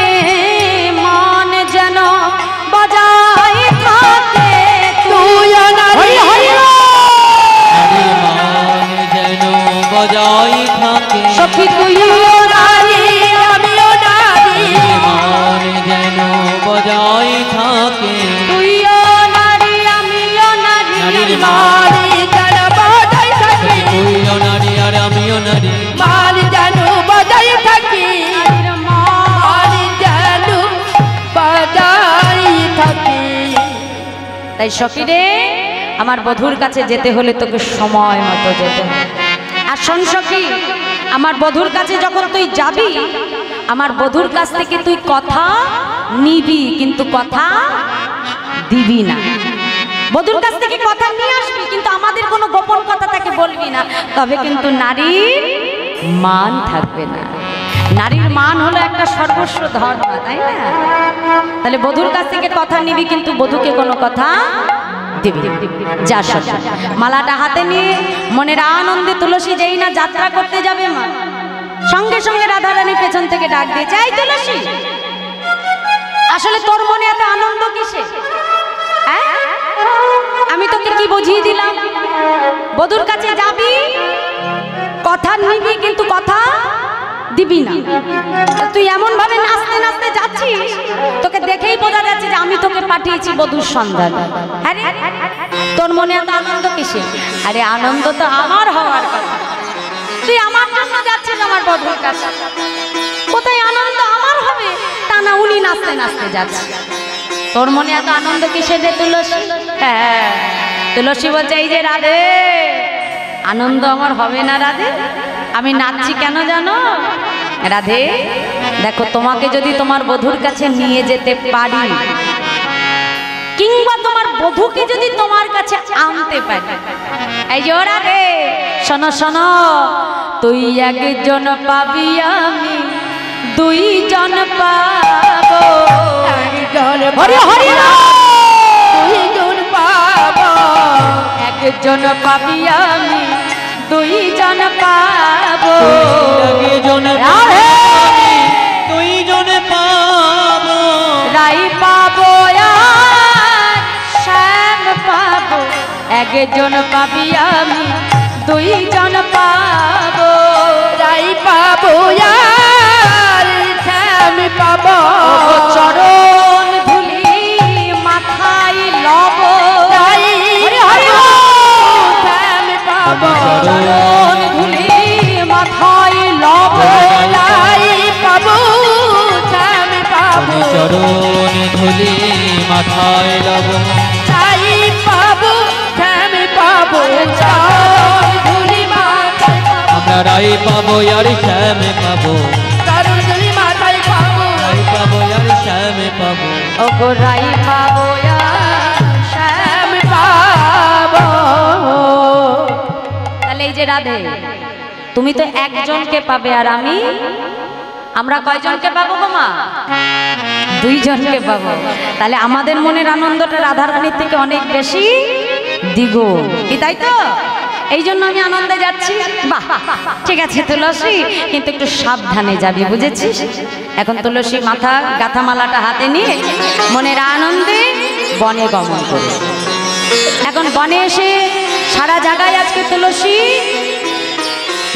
মান যেন বজায় থাকে। তুইও নারী নারীর মান যেন বজায় থাকে। সখী তুইও নারী আমিও নারী, নারীর মান যেন বজায় থাকে। তুইও নারী আমিও নারী, নারীর মান যেন বজায় থাকে। তুইও নারী আর আমিও নারী। মান যেন বজায় থাকে, মান যেন বজায় থাকে। তাই সখী রে, আমার বধূর কাছে যেতে হলে তোকে সময় মতো যেতে হবে। আর শোন সখী, আমার বধূর কাছে যখন তুই যাবি, আমার বধূর কাছ থেকে তুই কথা নিবি কিন্তু কথা দিবি না। বধূর কাছ থেকে কথা নিয়ে আসবি কিন্তু আমাদের কোনো গোপন কথা তাকে বলবি না, তবে কিন্তু নারীর মান থাকবে না। নারীর মান হলো একটা সর্বস্ব ধর্ম, তাই না? তাহলে বধূর কাছ থেকে কথা নিবি কিন্তু বধূকে কোনো কথা দিবি। যা সখী, মালাটা হাতে নিয়ে মনের আনন্দে তুলসী যেই না যাত্রা করতে যাবে, মা সঙ্গে সঙ্গে রাধারানী পেছন থেকে ডাক দিয়েছে, এই তুলসী, আসলে তোর মনে এত আনন্দ কিসে? হ্যাঁ, আমি তোকে কি বুঝিয়ে দিলাম? বধূর কাছে যাবি, কথা নিবি কিন্তু কথা দিবি না। তুই এমন ভাবে নাচতে নাচতে যাচ্ছিস, তোকে দেখেই বোঝা যাচ্ছে যে আমি তোকে পাঠিয়েছি বধূর সন্ধান। আরে তোর মনে এত আনন্দ কিসে? আরে আনন্দ তো আমার হওয়ার কথা। তুই আমার জন্য যাচ্ছিস আমার বধূর কাছে, কোথায় আনন্দ আমার হবে তা না, উনি নাচতে নাচতে যাচ্ছে। তোর মনে এত আনন্দ কিসে রে তুলসী? হ্যাঁ, তুলসী বলছে, এই যে রাধে, আনন্দ আমার হবে না রাধে, আমি নাচছি কেন জানো? রাধে দেখো, তোমাকে যদি তোমার বধূর কাছে নিয়ে যেতে পারি, কিংবা তোমার বধূকে যদি তোমার কাছে আনতে পারি, এই যে রাধে শোনো শোনো, তুই একজন পাবি আমি দুইজন পাবো। হরি হরি দুইজন পাবো, একজন পাবি আমি দুইজন পাবো। একজন রাধে দুইজন পাবো, রাই পাবো আর শ্যাম পাবো। একজন পাবি আমি দুইজন পাবো। রাই পাবো আর শ্যাম পাবো। চরণ ধুলি মাথায় লব, রাই হরি হরি শ্যাম পাবো। চরণ ধুলি মাথায় লব। রাই পাবো শ্যাম পাবো। চরণ ধুলি মাথায় লব। রাই পাবো শ্যাম পাবো। চরণ ধুলি মাথায় পাবো। আমরা রাই পাবো আর শ্যাম পাবো, চরণ ধুলি মাথায় পাবো। রাই পাবো আর শ্যাম পাবো। ওগো রাই পাবো আর শ্যাম পাবো। তাহলে এই যে রাধে, তুমি তো একজনকে পাবে আর আমরা কয়জনকে পাবো গো মা? দুইজনকে পাবো। তাহলে আমাদের মনের আনন্দটা রাধারানীর থেকে অনেক বেশি দ্বিগুণ, কি তাই তো? এই জন্য আমি আনন্দে যাচ্ছি। বাহ, ঠিক আছে তুলসী, কিন্তু একটু সাবধানে যাবি, বুঝেছিস? এখন তুলসী মাথা গাথা মালাটা হাতে নিয়ে মনের আনন্দে বনে গমন করে। এখন বনে এসে সারা জায়গায় আজকে তুলসী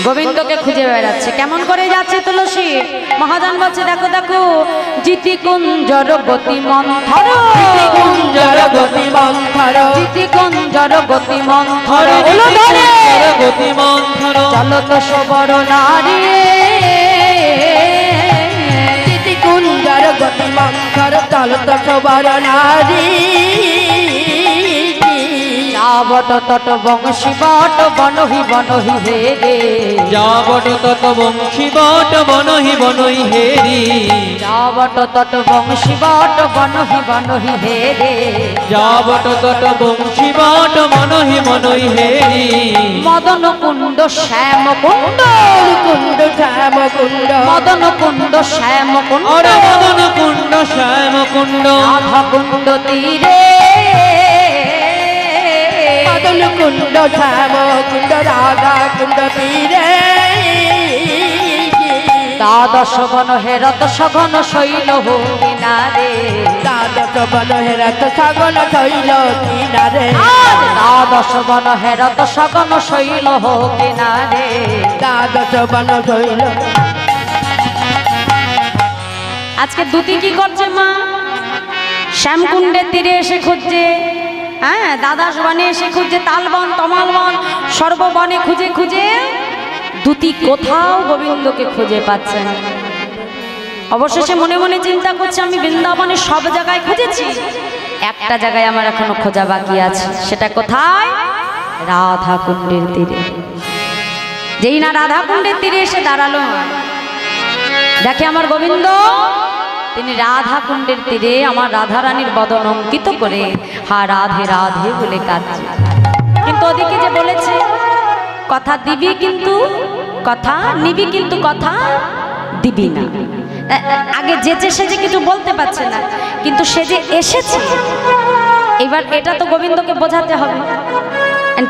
গোবিন্দকে খুঁজে বেড়াচ্ছে। কেমন করে যাচ্ছে তুলসী? মহাজন বলছে, দেখো দেখো, জিতি কুঞ্জর গতি মন্থর, জিতি কুঞ্জর গতি মন্থর, জিতি কুঞ্জর গতি মন্থর, গতি মন্থর, চলো তো সবর নারী, জিতি কুঞ্জর গতি মন্থর, চলো তো সবর নারী। যাবট তট বংশী বট বনহি বনহি হে রে, যাবট তত বংশী বট বনহি বনহি হেরি, যাবট তট বংশী বট বনহি বনহি হে রে, যাবট তত বংশী বট বনহি বনহি হেরি, মদন কুণ্ড শ্যাম কুণ্ড, কুণ্ড শ্যাম কুণ্ড, মদন কুণ্ড শ্যাম কুণ্ড, ওরে মদন কুণ্ড শ্যাম কুণ্ড, রাধা কুণ্ড তীরে, মদন কুণ্ড শ্যাম কুণ্ড, রাধা কুণ্ড তীরে। দ্বাদশ বন হেরত সঘন শৈল কিনারে, দ্বাদশ বন হেরত সঘন শৈল কিনারে, দ্বাদশ বন হেরত সঘন শৈল কিনারে। দ্বাদশ বন শৈল। আজকে দুটি কি করছে মা? শ্যামকুণ্ডের তীরে এসে খুঁজছে, হ্যাঁ, দ্বাদশ বনে এসে খুঁজছে, তালবন তমালবন সর্ববনে খুঁজে খুঁজে দুটি কোথাও গোবিন্দকে খুঁজে পাচ্ছে না। অবশেষে মনে মনে চিন্তা করছে, আমি বৃন্দাবনের সব জায়গায় খুঁজেছি, একটা জায়গায় আমার এখনো খোঁজা বাকি আছে। সেটা কোথায়? রাধা কুণ্ডের তীরে। যেই না রাধা কুণ্ডের তীরে এসে দাঁড়ালো, দেখে আমার গোবিন্দ তিনি রাধা কুণ্ডের তীরে আমার রাধা রানীর বদন অঙ্কিত করে হা রাধে রাধে বলে কাঁদছে। কিন্তু ওদিকে যে বলেছে কথা দিবি কিন্তু কথা নিবি, কিন্তু কথা দিবি না। আগে যেচে সে যে কিছু বলতে পারছে না, কিন্তু সে যে এসেছে, এবার এটা তো গোবিন্দকে বোঝাতে হবে।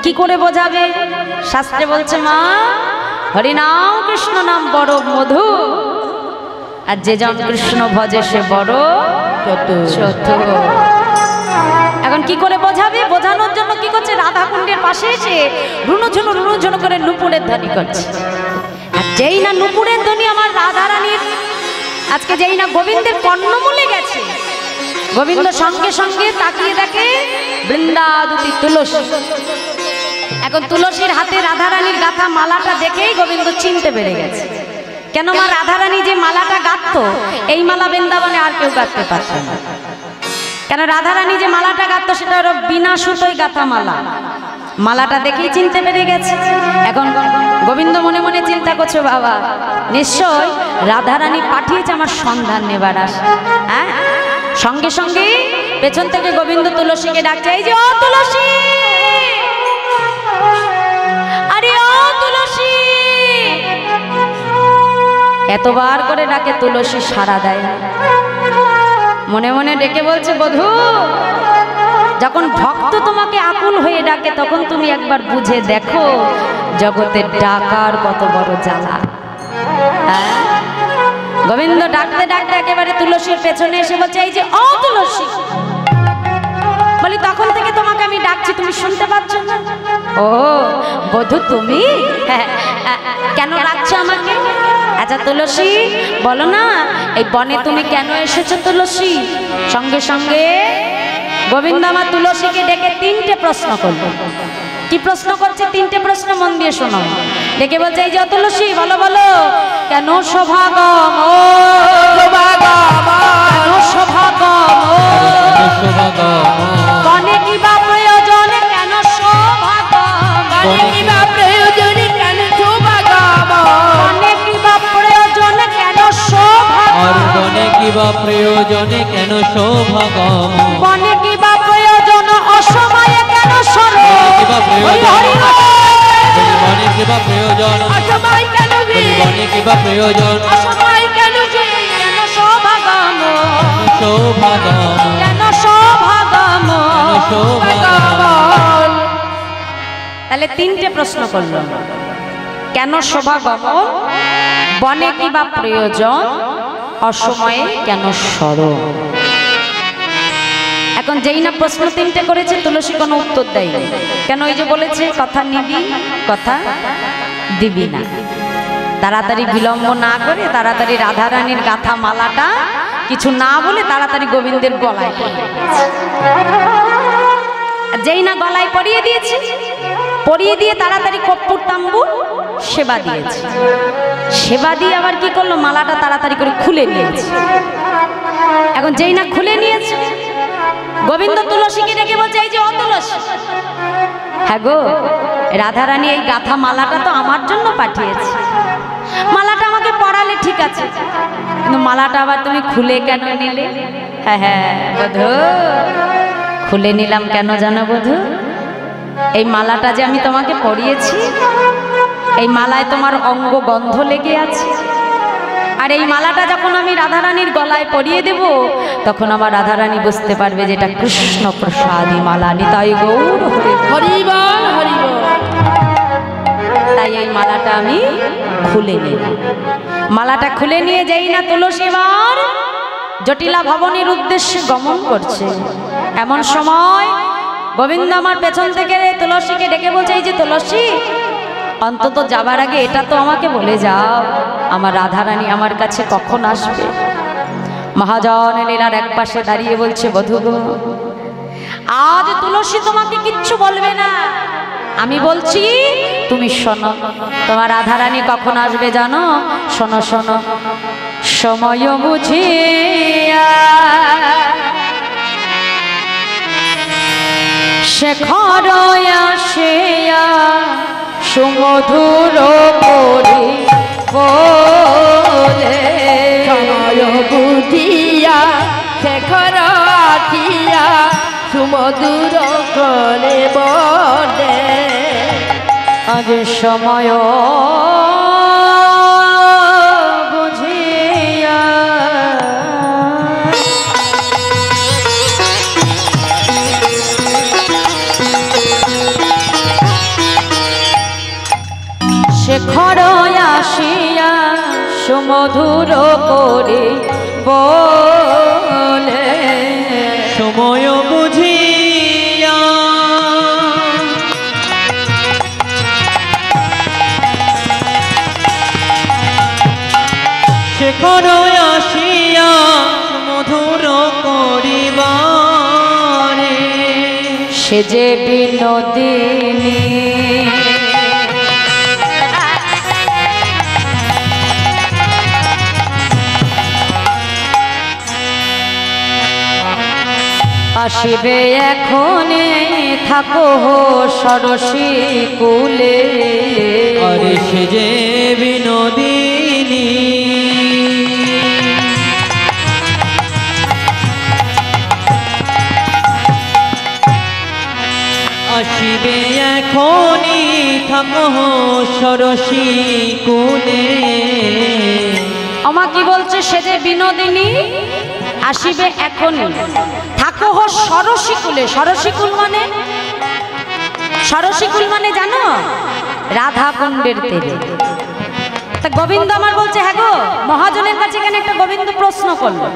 কি করে বোঝাবে? শাস্ত্রে বলছে, মা হরিনাম কৃষ্ণ নাম বড় মধু, আর যে জন কৃষ্ণ ভজে সে বড় চতুর। এখন কি করে বোঝাবে? বোঝানোর জন্য কি করছে? রাধা কুণ্ডের পাশে এসে রুনুঝুনু করে নুপুরের ধ্বনি করছে। আর যেই না নুপুরের ধ্বনি আমার রাধা রানীর আজকে যেই না গোবিন্দের কর্ণমূলে গেছে, গোবিন্দ সঙ্গে সঙ্গে তাকিয়ে দেখে বৃন্দাদুতি তুলসী। এখন তুলসীর হাতে রাধা রানীর গাঁথা মালাটা দেখেই গোবিন্দ চিনতে পেরে গেছে। কেন মা রাধারানী যে মালাটা গাঁথতো, এই মালা বৃন্দাবনে আর কেউ গাঁথতে পারত না। কেন রাধারানী যে মালাটা গাঁথতো সেটা ওর বিনা সুতোয় গাঁথা মালা। মালাটা দেখেই চিনতে পেরে গেছে। এখন গোবিন্দ মনে মনে চিন্তা করছে, বাবা নিশ্চয় রাধারানী পাঠিয়েছে আমার সন্ধান নেবার আসে। হ্যাঁ, সঙ্গে সঙ্গে পেছন থেকে গোবিন্দ তুলসীকে ডাকছে, এই যে ও তুলসী, আরে ও তুলসী। এতবার করে ডাকে, তুলসী সাড়া দেয়। মনে মনে ডেকে বলছে, বধূ যখন ভক্ত তোমাকে আকুল হয়ে ডাকে, তখন তুমি একবার বুঝে দেখো জগতের ডাকার কত বড় জ্বালা। গোবিন্দ ডাকতে ডাকতে একেবারে তুলসীর পেছনে এসে বলছে, এই যে ও তুলসী। বলি তখন থেকে তোমাকে আমি ডাকছি, তুমি শুনতে পাচ্ছ না? ও বধূ তুমি, কেন ডাকছো আমাকে? আচ্ছা তুলসী বলো না, এই বনে তুমি কেন এসেছো তুলসী? সঙ্গে সঙ্গে গোবিন্দ আমার তুলসীকে ডেকে তিনটে প্রশ্ন করল। কি প্রশ্ন করছে? তিনটে প্রশ্ন মন দিয়ে শোনো। ডেকে বলছে, এই যে তুলসী বলো বলো, কেন শোভাগম কেন শোভাগম, বনে কি বা প্রয়োজন কেন শোভাগম, বনে কি বা প্রয়োজন কেন শোভাগম, বনে কি বা প্রয়োজন কেন শোভাগম, বনে কি বা প্রয়োজনে কেন শোভাগম, বনে কি বা প্রয়োজন অসময়ে কেন সরো, বনে কি বা প্রয়োজন, অসময় কেন বনে কি বা প্রয়োজন, অসময় কেন কেন শোভাগম, শোভাগম, কেন শোভাগম, শোভাগম। তাহলে তিনটে প্রশ্ন করলো, কেন শোভা গমন, বনে কি বা প্রয়োজন, অসময়ে কেন স্মরণ। এখন যেই না প্রশ্ন তিনটে করেছে তুলসী কোনো উত্তর দেয়নি। কেন? ওই যে বলেছে কথা নিবি কথা দিবি না। তাড়াতাড়ি বিলম্ব না করে তাড়াতাড়ি রাধারানীর গাথা মালাটা কিছু না বলে তাড়াতাড়ি গোবিন্দের গলায় যেই না গলায় পরিয়ে দিয়েছে, পরিয়ে দিয়ে তাড়াতাড়ি কর্পূর তাম্বুর সেবা দিয়েছে। সেবা দিয়ে আবার কি করলো, মালাটা তাড়াতাড়ি করে খুলে নিয়েছে। এখন যেই না খুলে নিয়েছে গোবিন্দ তুলসীকে ডেকে বলছে, এই যে ও তুলসী, হ্যাঁ গো রাধারানী এই গাথা মালাটা তো আমার জন্য পাঠিয়েছে। মালাটা আমাকে পরালে ঠিক আছে, কিন্তু মালাটা আবার তুমি খুলে কেন নিলে? হ্যাঁ হ্যাঁ বধূ, খুলে নিলাম কেন জানো বধূ? এই মালাটা যে আমি তোমাকে পরিয়েছি, এই মালায় তোমার অঙ্গ গন্ধ লেগে আছে। আর এই মালাটা যখন আমি রাধারানীর গলায় পরিয়ে দেব, তখন আমার রাধারানী বুঝতে পারবে যে এটা কৃষ্ণ প্রসাদী মালা। নিতাই গৌর হরিবল হরিবল। তাই এই মালাটা আমি খুলে নিলাম। মালাটা খুলে নিয়ে যাই না তুলসী এবার জটিলা ভবনের উদ্দেশ্যে গমন করছে। এমন সময় গোবিন্দ আমার পেছন থেকে তুলসীকে ডেকে বলছে, এই যে তুলসী, অন্তত যাবার আগে এটা তো আমাকে বলে যাও, আমার রাধারানী আমার কাছে কখন আসবে। মহাজন লীলার এক পাশে দাঁড়িয়ে বলছে, বধূ গো, আজ তুলসী তোমাকে কিচ্ছু বলবে না, আমি বলছি তুমি শোনো, তোমার রাধারানী কখন আসবে জানো? শোনো শোনো, সময় বুঝিয়া শেখর আসিয়া সুমধুর করি বলে। সময় বুঝিয়া শেখর আসিয়া সুমধুর করে বলে। আগে সময় বুঝিয়া শেখর আসিয়া সুমধুর করে বলে। সময় বুঝিয়া শেখর আসিয়া মধুর করিবারে। সে যে বিনোদিনী আসিবে এখনে, থাকো সরসী কুলে। আরে সে যে বিনোদিনী আসিবে এখনি, থাকো সরসী কুলে। আমা কি বলছে, সে যে বিনোদিনী আসিবে এখনই, থাকো সরসী কুলে। সরসী কুল মানে, সরসী কুল মানে জানো? রাধা কুণ্ডের তীরে। তা গোবিন্দ আমার বলছে, হ্যাঁ গো, মহাজনের কাছে কেন একটা গোবিন্দ প্রশ্ন করলো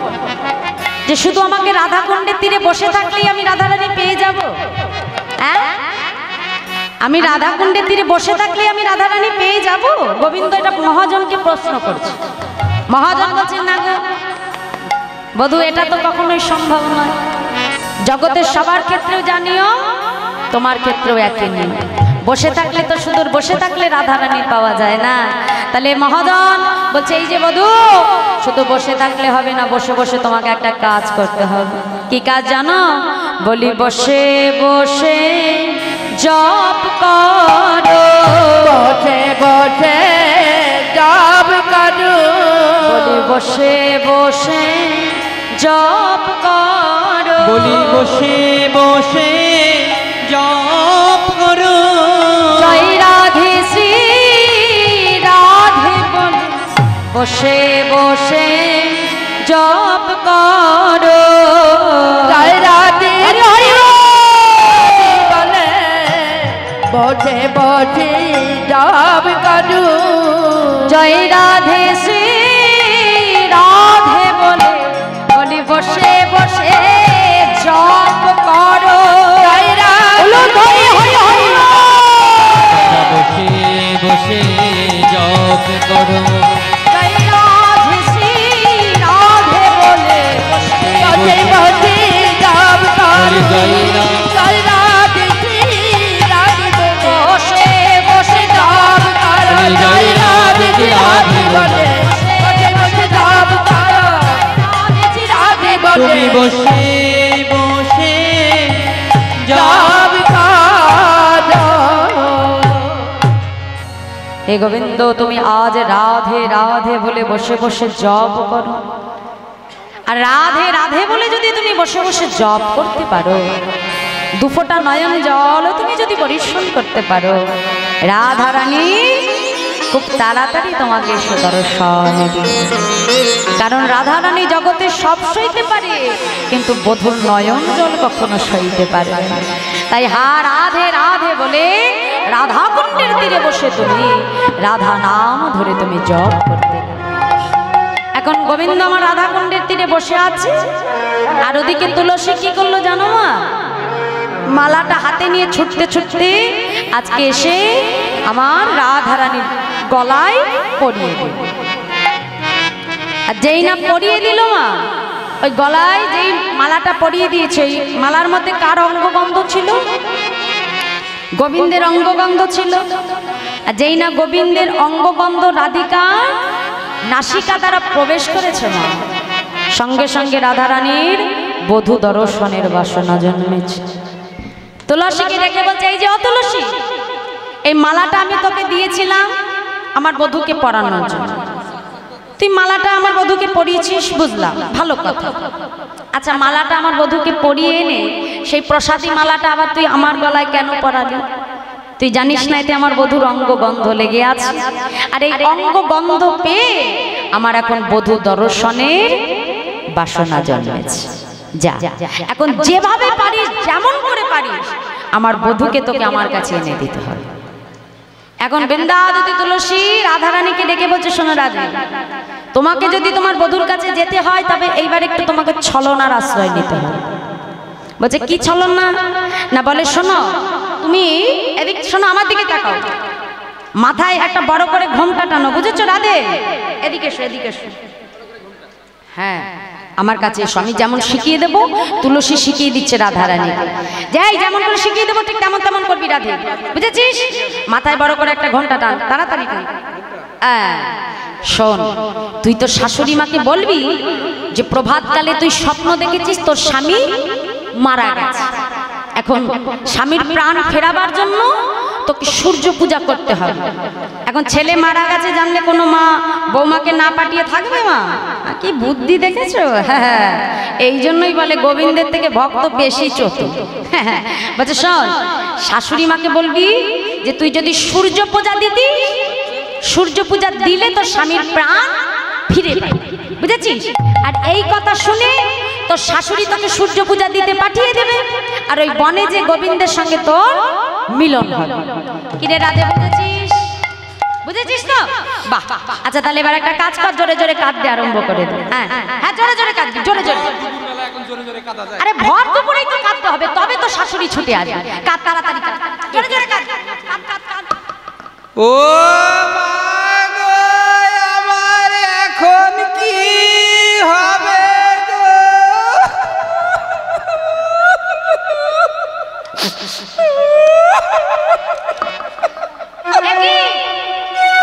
যে শুধু আমাকে রাধা কুণ্ডের তীরে বসে থাকলেই আমি রাধারানী পেয়ে যাব? হ্যাঁ, আমি রাধা কুণ্ডের তীরে বসে থাকলেই আমি রাধারানী পেয়ে যাব? গোবিন্দ এটা মহাজনকে প্রশ্ন করছে। মহাজন বলছেন, না গো বধূ, এটা তো কখনোই সম্ভব নয়। জগতের সবার ক্ষেত্রেও জানিও, তোমার ক্ষেত্রেও একই নেই। বসে থাকলে তো শুধু বসে থাকলে রাধারানী পাওয়া যায় না। তাহলে মহাজন বলছে, এই যে বধূ, শুধু বসে থাকলে হবে না, বসে বসে তোমাকে একটা কাজ করতে হবে। কি কাজ জানো? বলি বসে বসে জপ করো। বসে বসে জপ করো। বলি বসে বসে জপ করো। বলি বসে বসে জপ করো। জয় রাধে শ্রী রাধে বলে বসে বসে জপ করো। জয় রাধে বলে বসে বসে জপ করো জয় রাধে শ্রী রাধে বলে বলি বসে বসে জপ করো জয় রাধে বসে বসে জপ করো জয় রাধে শ্রী রাধে বলে বসে বসে জপ করো জয় জয় রাধে শ্রী রাধে বলে বসে বসে জপ করো জয় রাধে শ্রী রাধে বলে বসে বসে জপ করো রাধে শ্রী রাধে বলে তুমি বসে বসে জপ করো হে গোবিন্দ তুমি আজ রাধে রাধে বলে বসে বসে জপ করো আর রাধে রাধে বলে যদি তুমি বসে বসে জপ করতে পারো দুফোঁটা নয়ন জল তুমি যদি পরিশ্রম করতে পারো রাধা রানী খুব তাড়াতাড়ি তোমাকে সুদর্শন দিবে কারণ রাধা রানী জগতে সব সইতে পারে কিন্তু বধূর নয়ন জল কখনো সইতে পারে না তাই হা রাধে রাধে বলে রাধা কুণ্ডের তীরে বসে তুমি রাধা নাম ধরে তুমি জপ করতে এখন গোবিন্দ আমার রাধা কুণ্ডের তীরে বসে আছে আর ওদিকে তুলসী কি করলো জানো মা মালাটা হাতে নিয়ে ছুটতে ছুটতে আজকে এসে আমার রাধা রানীর গলায় পরিয়ে দিল আর যেই না পরিয়ে দিল মা ওই গলায় যেই মালাটা পরিয়ে দিয়েছে ওই মালার মধ্যে কার অঙ্গগন্ধ ছিল গোবিন্দের অঙ্গগন্ধ ছিল আর যেই না গোবিন্দের অঙ্গগন্ধ রাধিকা নাসিকা দ্বারা প্রবেশ করেছে মা সঙ্গে সঙ্গে রাধারানীর বধূ দর্শনের বাসনা জন্মেছে তুলসীকে রেখে বলছে এই যে ও তুলসী এই মালাটা আমি তোকে দিয়েছিলাম আমার বধূকে পরানোর জন্য তুই মালাটা আমার বধূকে পরিয়েছিস বুঝলাম ভালো কথা আচ্ছা মালাটা আমার বধূকে পরিয়ে এনে সেই প্রসাদী মালাটা আবার তুই আমার গলায় কেন পরালি তুই জানিস না এতে আমার বধূর অঙ্গগন্ধ লেগে আছে আর এই অঙ্গগন্ধ পেয়ে আমার এখন বধূ দর্শনের বাসনা জন্মেছে যা এখন যেভাবে পারিস যেমন করে পারিস আমার বধূকে তোকে আমার কাছে এনে দিতে হবে এখন বৃন্দাবতী তুলসী রাধারানীকে ডেকে বলছে শোনো রাধে তোমাকে যদি তোমার বধূর কাছে যেতে হয় তবে এইবার একটু তোমাকে ছলনার আশ্রয় নিতে হবে বলছে কি ছলনা না বলে শোনো তুমি এদিক শোনো আমার দিকে তাকাও মাথায় একটা বড় করে ঘোমটা টানো বুঝেছো রাধে এদিকে এসো এদিকে এসো হ্যাঁ আমার কাছে এসো আমি যেমন শিখিয়ে দেবো তুলসী শিখিয়ে দিচ্ছে রাধারানীকে যাই যেমন করে শিখিয়ে দেবো ঠিক তেমন তেমন করবি রাধে বুঝেছিস মাথায় বড় করে একটা ঘন্টা টান তাড়াতাড়ি টান শোন তুই তোর শাশুড়ি মাকে বলবি যে প্রভাতকালে তুই স্বপ্ন দেখেছিস তোর স্বামী মারা গেছে এখন স্বামীর প্রাণ ফেরাবার জন্য তোকে সূর্য পূজা করতে হবে এখন ছেলে মারা গেছে জানলে কোনো মা বৌমাকে না পাঠিয়ে থাকবে মা কি বুদ্ধি দেখেছো হ্যাঁ এই জন্যই বলে গোবিন্দের থেকে ভক্ত বেশি চতুর হ্যাঁ বলছে শোন শাশুড়ি মাকে বলবি যে তুই যদি সূর্য পূজা দিতি সূর্য পূজা দিলে তোর স্বামীর প্রাণ ফিরে পাবে বুঝেছিস আর এই কথা শুনে তোর শাশুড়ি তোকে সূর্য পূজা দিতে পাঠিয়ে দেবে আর ওই বনে যে গোবিন্দের সঙ্গে তোর মিলন হবে কিরে রাধে বুঝেছিস বুঝেছিস তো বাহ আচ্ছা তাহলে এবার একটা কাজ কর জোরে জোরে কাঁদতে আরম্ভ করে দে হ্যাঁ হ্যাঁ জোরে জোরে কাঁদবি জোরে জোরে আরে ভর দুপুরেই তো কাঁদতে হবে তবে তো শাশুড়ি ছুটে আসবে কাঁদ তাড়াতাড়ি কাঁদ জোরে জোরে কাঁদ ও মা গো আমার এখন কি হবে গো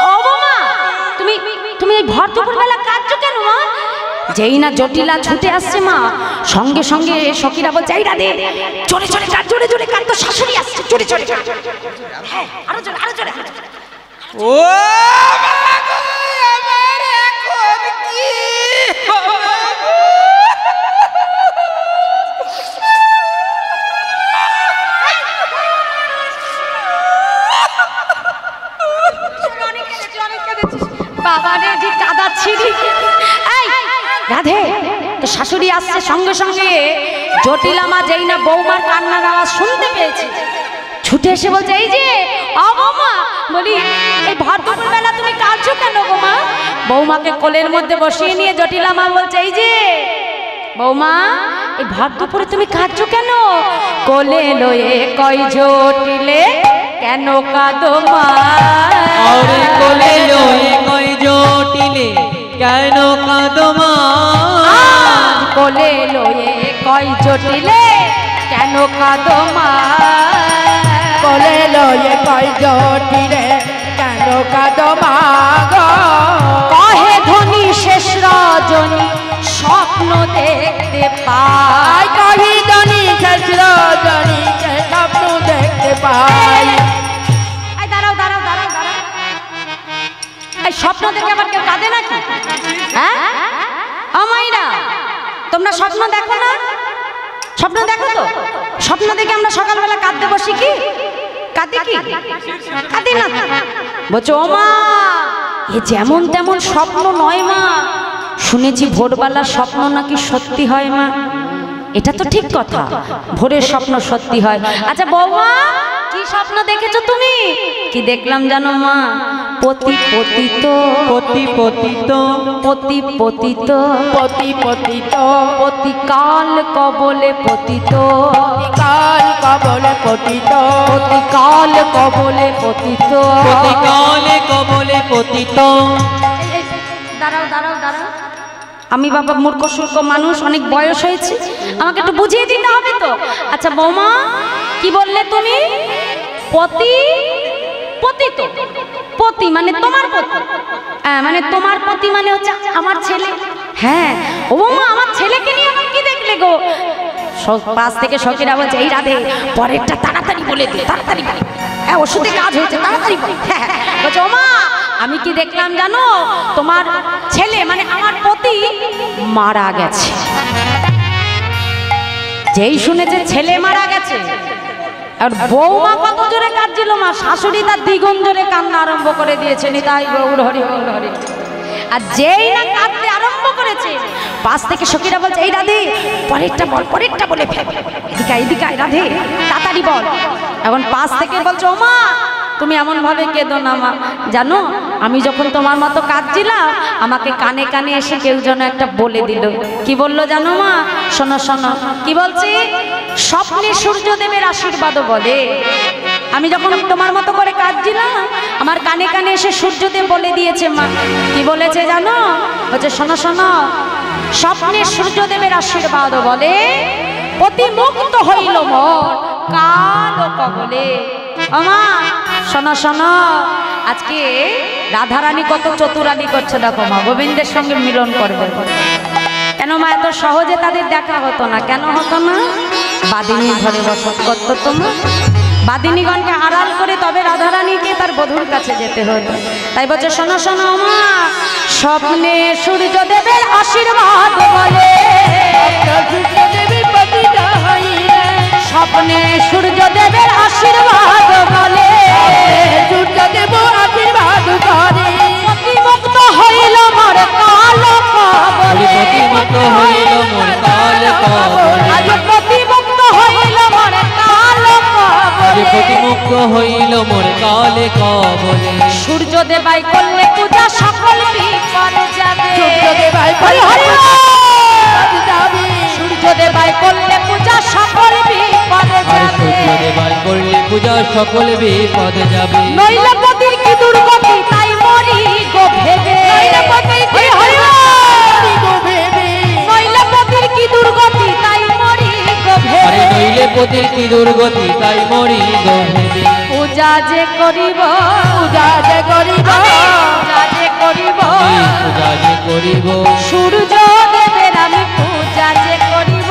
ও বৌমা তুমি তুমি এই ভর দুপুর বেলা কাঁদছো কেন মা যেই না জটিলা ছুটে আসছে মা সঙ্গে সঙ্গে সখীরা বলছে এই রাধে জোরে জোরে কাঁদ জোরে জোরে কাঁদ তো শাশুড়ি আসছে জোরে জোরে হ্যাঁ আরো জোরে আরো জোরে ও মা গো আমার এখন কি হবে গো বাবা রে যে কাঁদাচ্ছিলি এই রাধে তো শাশুড়ি আসছে সঙ্গে সঙ্গে জটিলা মা যেই না বৌমার কান্নার আওয়াজ শুনতে পেয়েছে ছুটে এসে বলছে এই যে ও বৌমা, বলি এই ভর দুপুর বেলা তুমি কাঁদছো কেন গো মা? বৌমাকে কোলের মধ্যে বসিয়ে নিয়ে জটিলা মা বলছে এই যে বৌমা, এই ভর দুপুরে তুমি কাঁদছো কেন? কোলে লয়ে কই জটিলে কেন কাঁদো মা? আরে কোলে লয়ে কই জটিলে কেন কাঁদো মা? কোলে লয়ে কই জটিলে কেন কাঁদো মা? কোলে লয়ে কই জটিলে কেন কাঁদো মা গো? কহে ধনী শেষ রজনী স্বপ্ন দেখতে পাই। কহি ধনী শেষ রজনী স্বপ্ন দেখতে পাই। দাঁড়াও দাঁড়াও দাঁড়াও দাঁড়াও, এই স্বপ্ন দেখে আবার কেউ কাঁদে নাকি? হ্যাঁ ও মাইরা, তোমরা স্বপ্ন দেখো না? স্বপ্ন দেখো তো? স্বপ্ন দেখে আমরা সকালবেলা কাঁদতে বসি কি? কাঁদি কি? কাঁদি না। বলছো ও মা, এ যেমন তেমন স্বপ্ন নয় মা, শুনেছি ভোরবেলার স্বপ্ন নাকি সত্যি হয় মা। এটা তো ঠিক কথা, ভোরের স্বপ্ন সত্যি হয়। আচ্ছা বৌমা, কি স্বপ্ন দেখেছো তুমি? কি দেখলাম জানো মা? পতি পতিত পতি পতিত পতি পতিত পতি পতিত পতিকাল কবলে পতিত কাল কবলে পতিত পতিকাল কবলে পতিত। পতিকালে কবলে পতিত। দাঁড়াও দাঁড়াও দাঁড়াও, আমি বাবা মূর্খ সূর্খ মানুষ, অনেক বয়স হয়েছে, আমাকে একটু বুঝিয়ে দিতে হবে তো। আচ্ছা বৌমা, কি বললে তুমি? পতি পতিত, পতি মানে তোমার পতি, হ্যাঁ মানে তোমার পতি মানে হচ্ছে আমার ছেলে। হ্যাঁ ও বৌমা, আমার ছেলেকে নিয়ে আমার কি দেখলে গো? পাশ থেকে সখীরা বলছে এই রাধে পরেরটা তাড়াতাড়ি বলে দে, তাড়াতাড়ি বলে। হ্যাঁ ওষুধে কাজ হয়েছে, তাড়াতাড়ি বলে। হ্যাঁ বলছে ও মা, আমি কি দেখলাম জানো? তোমার ছেলে মানে আমার পতি মারা গেছে। যেই শুনেছে ছেলে মারা গেছে, আর বৌমা কত জোরে কাঁদছিল মা, শাশুড়ি তার দ্বিগুণ জোরে কান্না আরম্ভ করে দিয়েছে। নিতাই গৌর হরি গৌর হরি। আর যেই না কাঁদতে আরম্ভ করেছে, পাশ থেকে সখীরা বলছে এই রাধে পরেরটা বল, পরেরটা বলে ফেল, এদিকে এদিকে রাধে তাড়াতাড়ি বল। এখন পাশ থেকে বলছে ও মা, তুমি এমন ভাবে কেঁদো না মা, জানো আমি যখন তোমার মতো কাঁদছিলাম, আমাকে কানে কানে এসে কেউ যেন একটা বলে দিল। কি বললো জানো মা? শোনো শোনো, কি বলছি? স্বপ্নে সূর্যদেবের আশীর্বাদ বলে। আমি যখন তোমার মতো করে কাঁদছিলাম, আমার কানে কানে এসে সূর্যদেব বলে দিয়েছে মা। কি বলেছে জানো? বলছে শোনো শোনো, স্বপ্নে সূর্যদেবের আশীর্বাদ বলে অতি মুক্ত হইল মোর কালো কবলে। আমা শোনো শোনো, আজকে রাধারানী কত চতুরানি করছে দেখো মা, গোবিন্দের সঙ্গে মিলন করবে। কেন মা এত সহজে তাদের দেখা হতো না? কেন হতো না? বাদিনী ঘরে বসত করতো তোমার, বাদিনীগণকে আড়াল করে তবে রাধারানীকে তার বধূর কাছে যেতে হতো। তাই বলছে শোনো শোনো মা, স্বপ্নে সূর্যদেবের আশীর্বাদ বলে, স্বপ্নে সূর্যদেবের আশীর্বাদ বলে, সূর্যদেব আশীর্বাদ করে প্রতিমুক্ত হইল মোর কালো কবলে, প্রতিমুক্ত হইল মোর কালো কবলে, আজ প্রতিমুক্ত হইল মোর কালো কবলে, প্রতিমুক্ত হইল মোর কালে কবলে। সূর্যদেবাই করলে পূজা সকল বিপদ যাবে, সূর্যদেবাই হরি হরি যাবে, সূর্যদেবাই করলে পূজা সকল বিপদ আর যাবে, সূর্যদেবাই করলে পূজা সকল বিপদ যাবে। নইলে পতির কি দুর্গতি তাই মরি গো ভেবে, নইলে পতির কি নইলে পতির কি দুর্গতি তাই মরি গো আরে ভেবে, নইলে পতির কি দুর্গতি তাই মরি গো ভেবে। পূজা যে করিব, পূজা যে করিব, পূজা যে করিব, আমি পূজা যে করিব, সূর্য দেবের আমি পূজা যে করিব,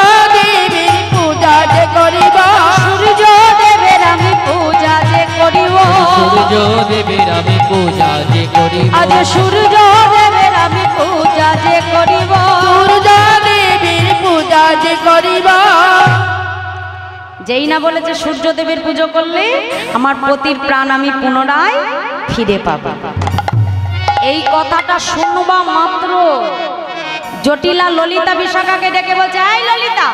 দেবীর পূজা যে করিব, সূর্য দেবের আমি পূজা যে করিব, সূর্য দেবের আমি পূজা যে করিব, আজ সূর্য দেবের আমি পূজা যে করিব, সূর্য দেবীর পূজা যে করিব। যেই না বলেছে সূর্যদেবের পুজো করলে আমার পতির প্রাণ আমি পুনরায় ফিরে পাবো। এই কথাটা শুনবা মাত্র জটিলা ললিতা বিশাখাকে ডেকে বলছে এই ললিতা,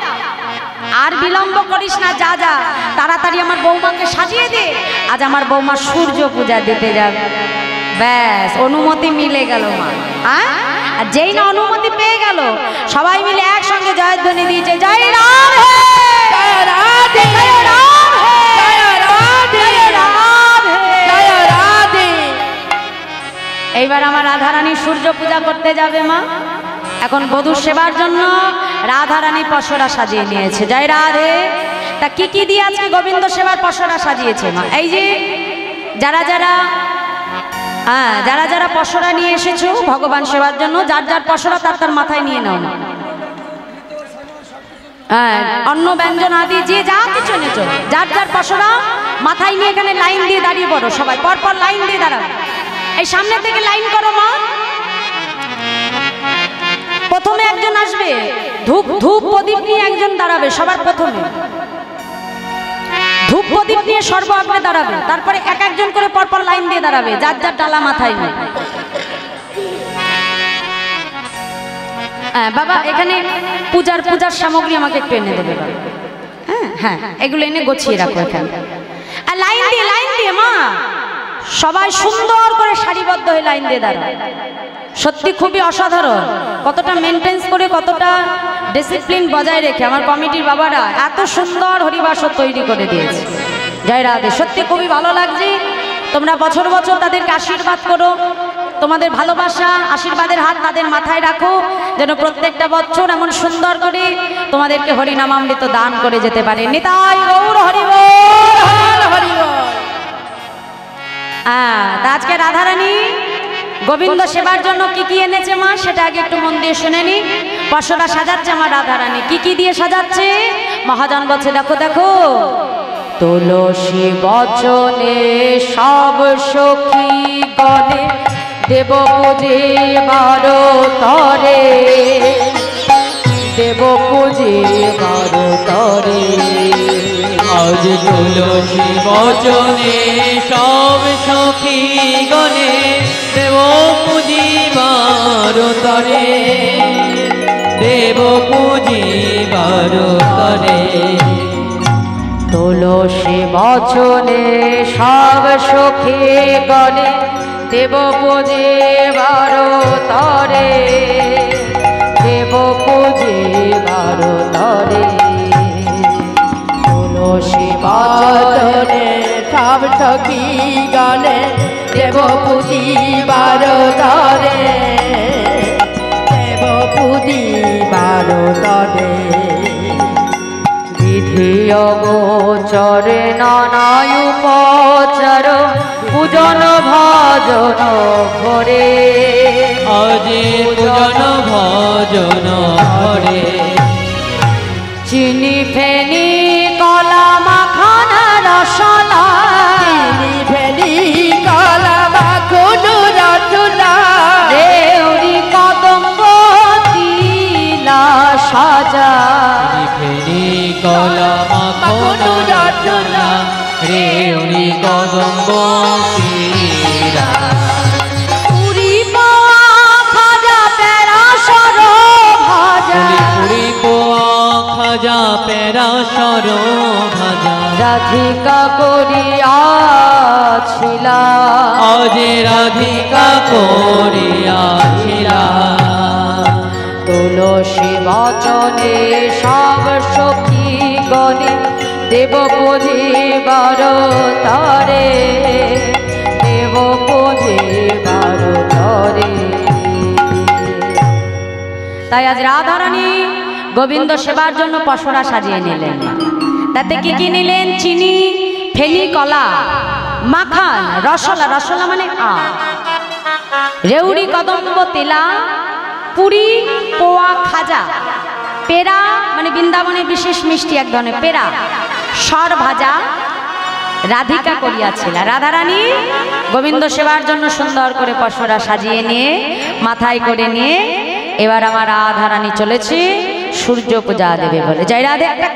আর বিলম্ব করিস না, যা যা তাড়াতাড়ি আমার বৌমাকে সাজিয়ে দে, আজ আমার বৌমা সূর্য পূজা দিতে যাবে। ব্যাস অনুমতি মিলে গেল মা। হ্যাঁ, আর যেই না অনুমতি পেয়ে গেল, সবাই মিলে একসঙ্গে জয়ধ্বনি দিয়েছে, জয় রাধে, জয় রাধে, জয় রাধে, জয় রাধে, জয় রাধে, জয় রাধে। এইবার আমার রাধারানী সূর্য পূজা করতে যাবে মা। এখন বধূর সেবার জন্য রাধারানী পসরা সাজিয়ে নিয়েছে। জয় রাধে। তা কি কি দিয়ে আজকে গোবিন্দ সেবার পসরা সাজিয়েছে মা? এই যে যারা যারা যারা যারা পসরা নিয়ে এসেছো ভগবান সেবার জন্য, যার যার পসরা তার তার মাথায় নিয়ে নাও না। হ্যাঁ, অন্ন ব্যঞ্জন আদি যে যা কিছু এনেছো, যার যার পসরা মাথায় নিয়ে এখানে লাইন দিয়ে দাঁড়িয়ে পড়ো। সবাই পরপর লাইন দিয়ে দাঁড়াও। এই সামনে থেকে লাইন করো মা। প্রথমে একজন আসবে, ধূপ প্রদীপ নিয়ে একজন দাঁড়াবে সবার প্রথমে। ধূপ প্রদীপ নিয়ে সর্ব আগে দাঁড়াবে, তারপরে এক একজন করে পরপর লাইন দিয়ে দাঁড়াবে, যার যার ডালা মাথায় নিয়ে। হ্যাঁ বাবা, এখানে পূজার সামগ্রী আমাকে একটু এনে দেবে। হ্যাঁ হ্যাঁ, এগুলো এনে গুছিয়ে রাখো এখানে। আর লাইন দিয়ে মা সবাই সুন্দর করে সারিবদ্ধ হয়ে লাইন দিয়ে দাঁড়ায়। সত্যি খুবই অসাধারণ, কতটা মেনটেন্স করে, কতটা ডিসিপ্লিন বজায় রেখে আমার কমিটির বাবারা এত সুন্দর হরিবাস তৈরি করে দিয়েছে। জয় রাধে। সত্যি খুবই ভালো লাগছে। তোমরা বছর বছর তাদেরকে আশীর্বাদ করো, তোমাদের ভালোবাসা আশীর্বাদের হাত তাদের মাথায় রাখো, যেন প্রত্যেকটা বছর এমন সুন্দর করে তোমাদেরকে হরিনামামৃত দান করে যেতে পারে। নিতাই গৌর হরি বল, হরি বল। আজকে রাধারানী গোবিন্দ সেবার জন্য কি কি এনেছে মা, সেটা আগে একটু মন দিয়ে শুনে নি। পসরা সাজাচ্ছে আমার রাধারানী, কি কি দিয়ে সাজাচ্ছে মহাজন বলছে, দেখো দেখো। তুলসী বচনে সব সখী গণে দেব পুজিবার তরে, দেব পুজিবার তরে। আজ তুলসী বচনে সব সখী গণে দেব পুজিবার তরে, দেব পুজিবার তরে। তুলসী বচনে সব সখী গণে দেব পুজিবার তরে, দেব পুজিবার তরে। তুলসী বচনে সব সখী গণে দেব পুজিবার তরে, দেব পুজিবার তরে। বিধি অগোচরে নানায় উপচার পূজন ভজন ঘরে, আজি পূজন ভজন ঘরে। চিনি ফেনি কলা মাখানা রসলা, চিনি ফেনি কলা মাখন রসলা, দেউরি কদম্ব তিলা সাজা। ফেনি কলা মাখন রসনা, রেউনি কদম্ব পীরা। পুরি পোয়া খাজা পেরা সর ভাজা, পুরি পোয়া খাজা পেরা সর ভাজা। রাধিকা করিয়াছিলা, আজ রাধিকা করিয়াছিলা। তুলসী বচনে সব সখী গণে দেব পুজিবার তরে, দেব পুজিবার তরে। তাই আজ রাধারানী গোবিন্দ সেবার জন্য পসরা সাজিয়ে নিলেন। তাতে কি কি নিলেন? চিনি, ফেনি, কলা, মাখান, রসলা, রসলা মানে রেউড়ি কদম্ব তেলা, পুরি পোয়া খাজা, পেরা মানে বৃন্দাবনের বিশেষ মিষ্টি এক ধরনের পেরা, সর ভাজা। রাধিকা করিয়াছিল, রাধারানী গোবিন্দ সেবার জন্য সুন্দর করে পসরা সাজিয়ে নিয়ে মাথায় করে নিয়ে এবার আমার রাধারানী চলেছে সূর্য পূজা দেবে বলে। জয় রাধে। একটা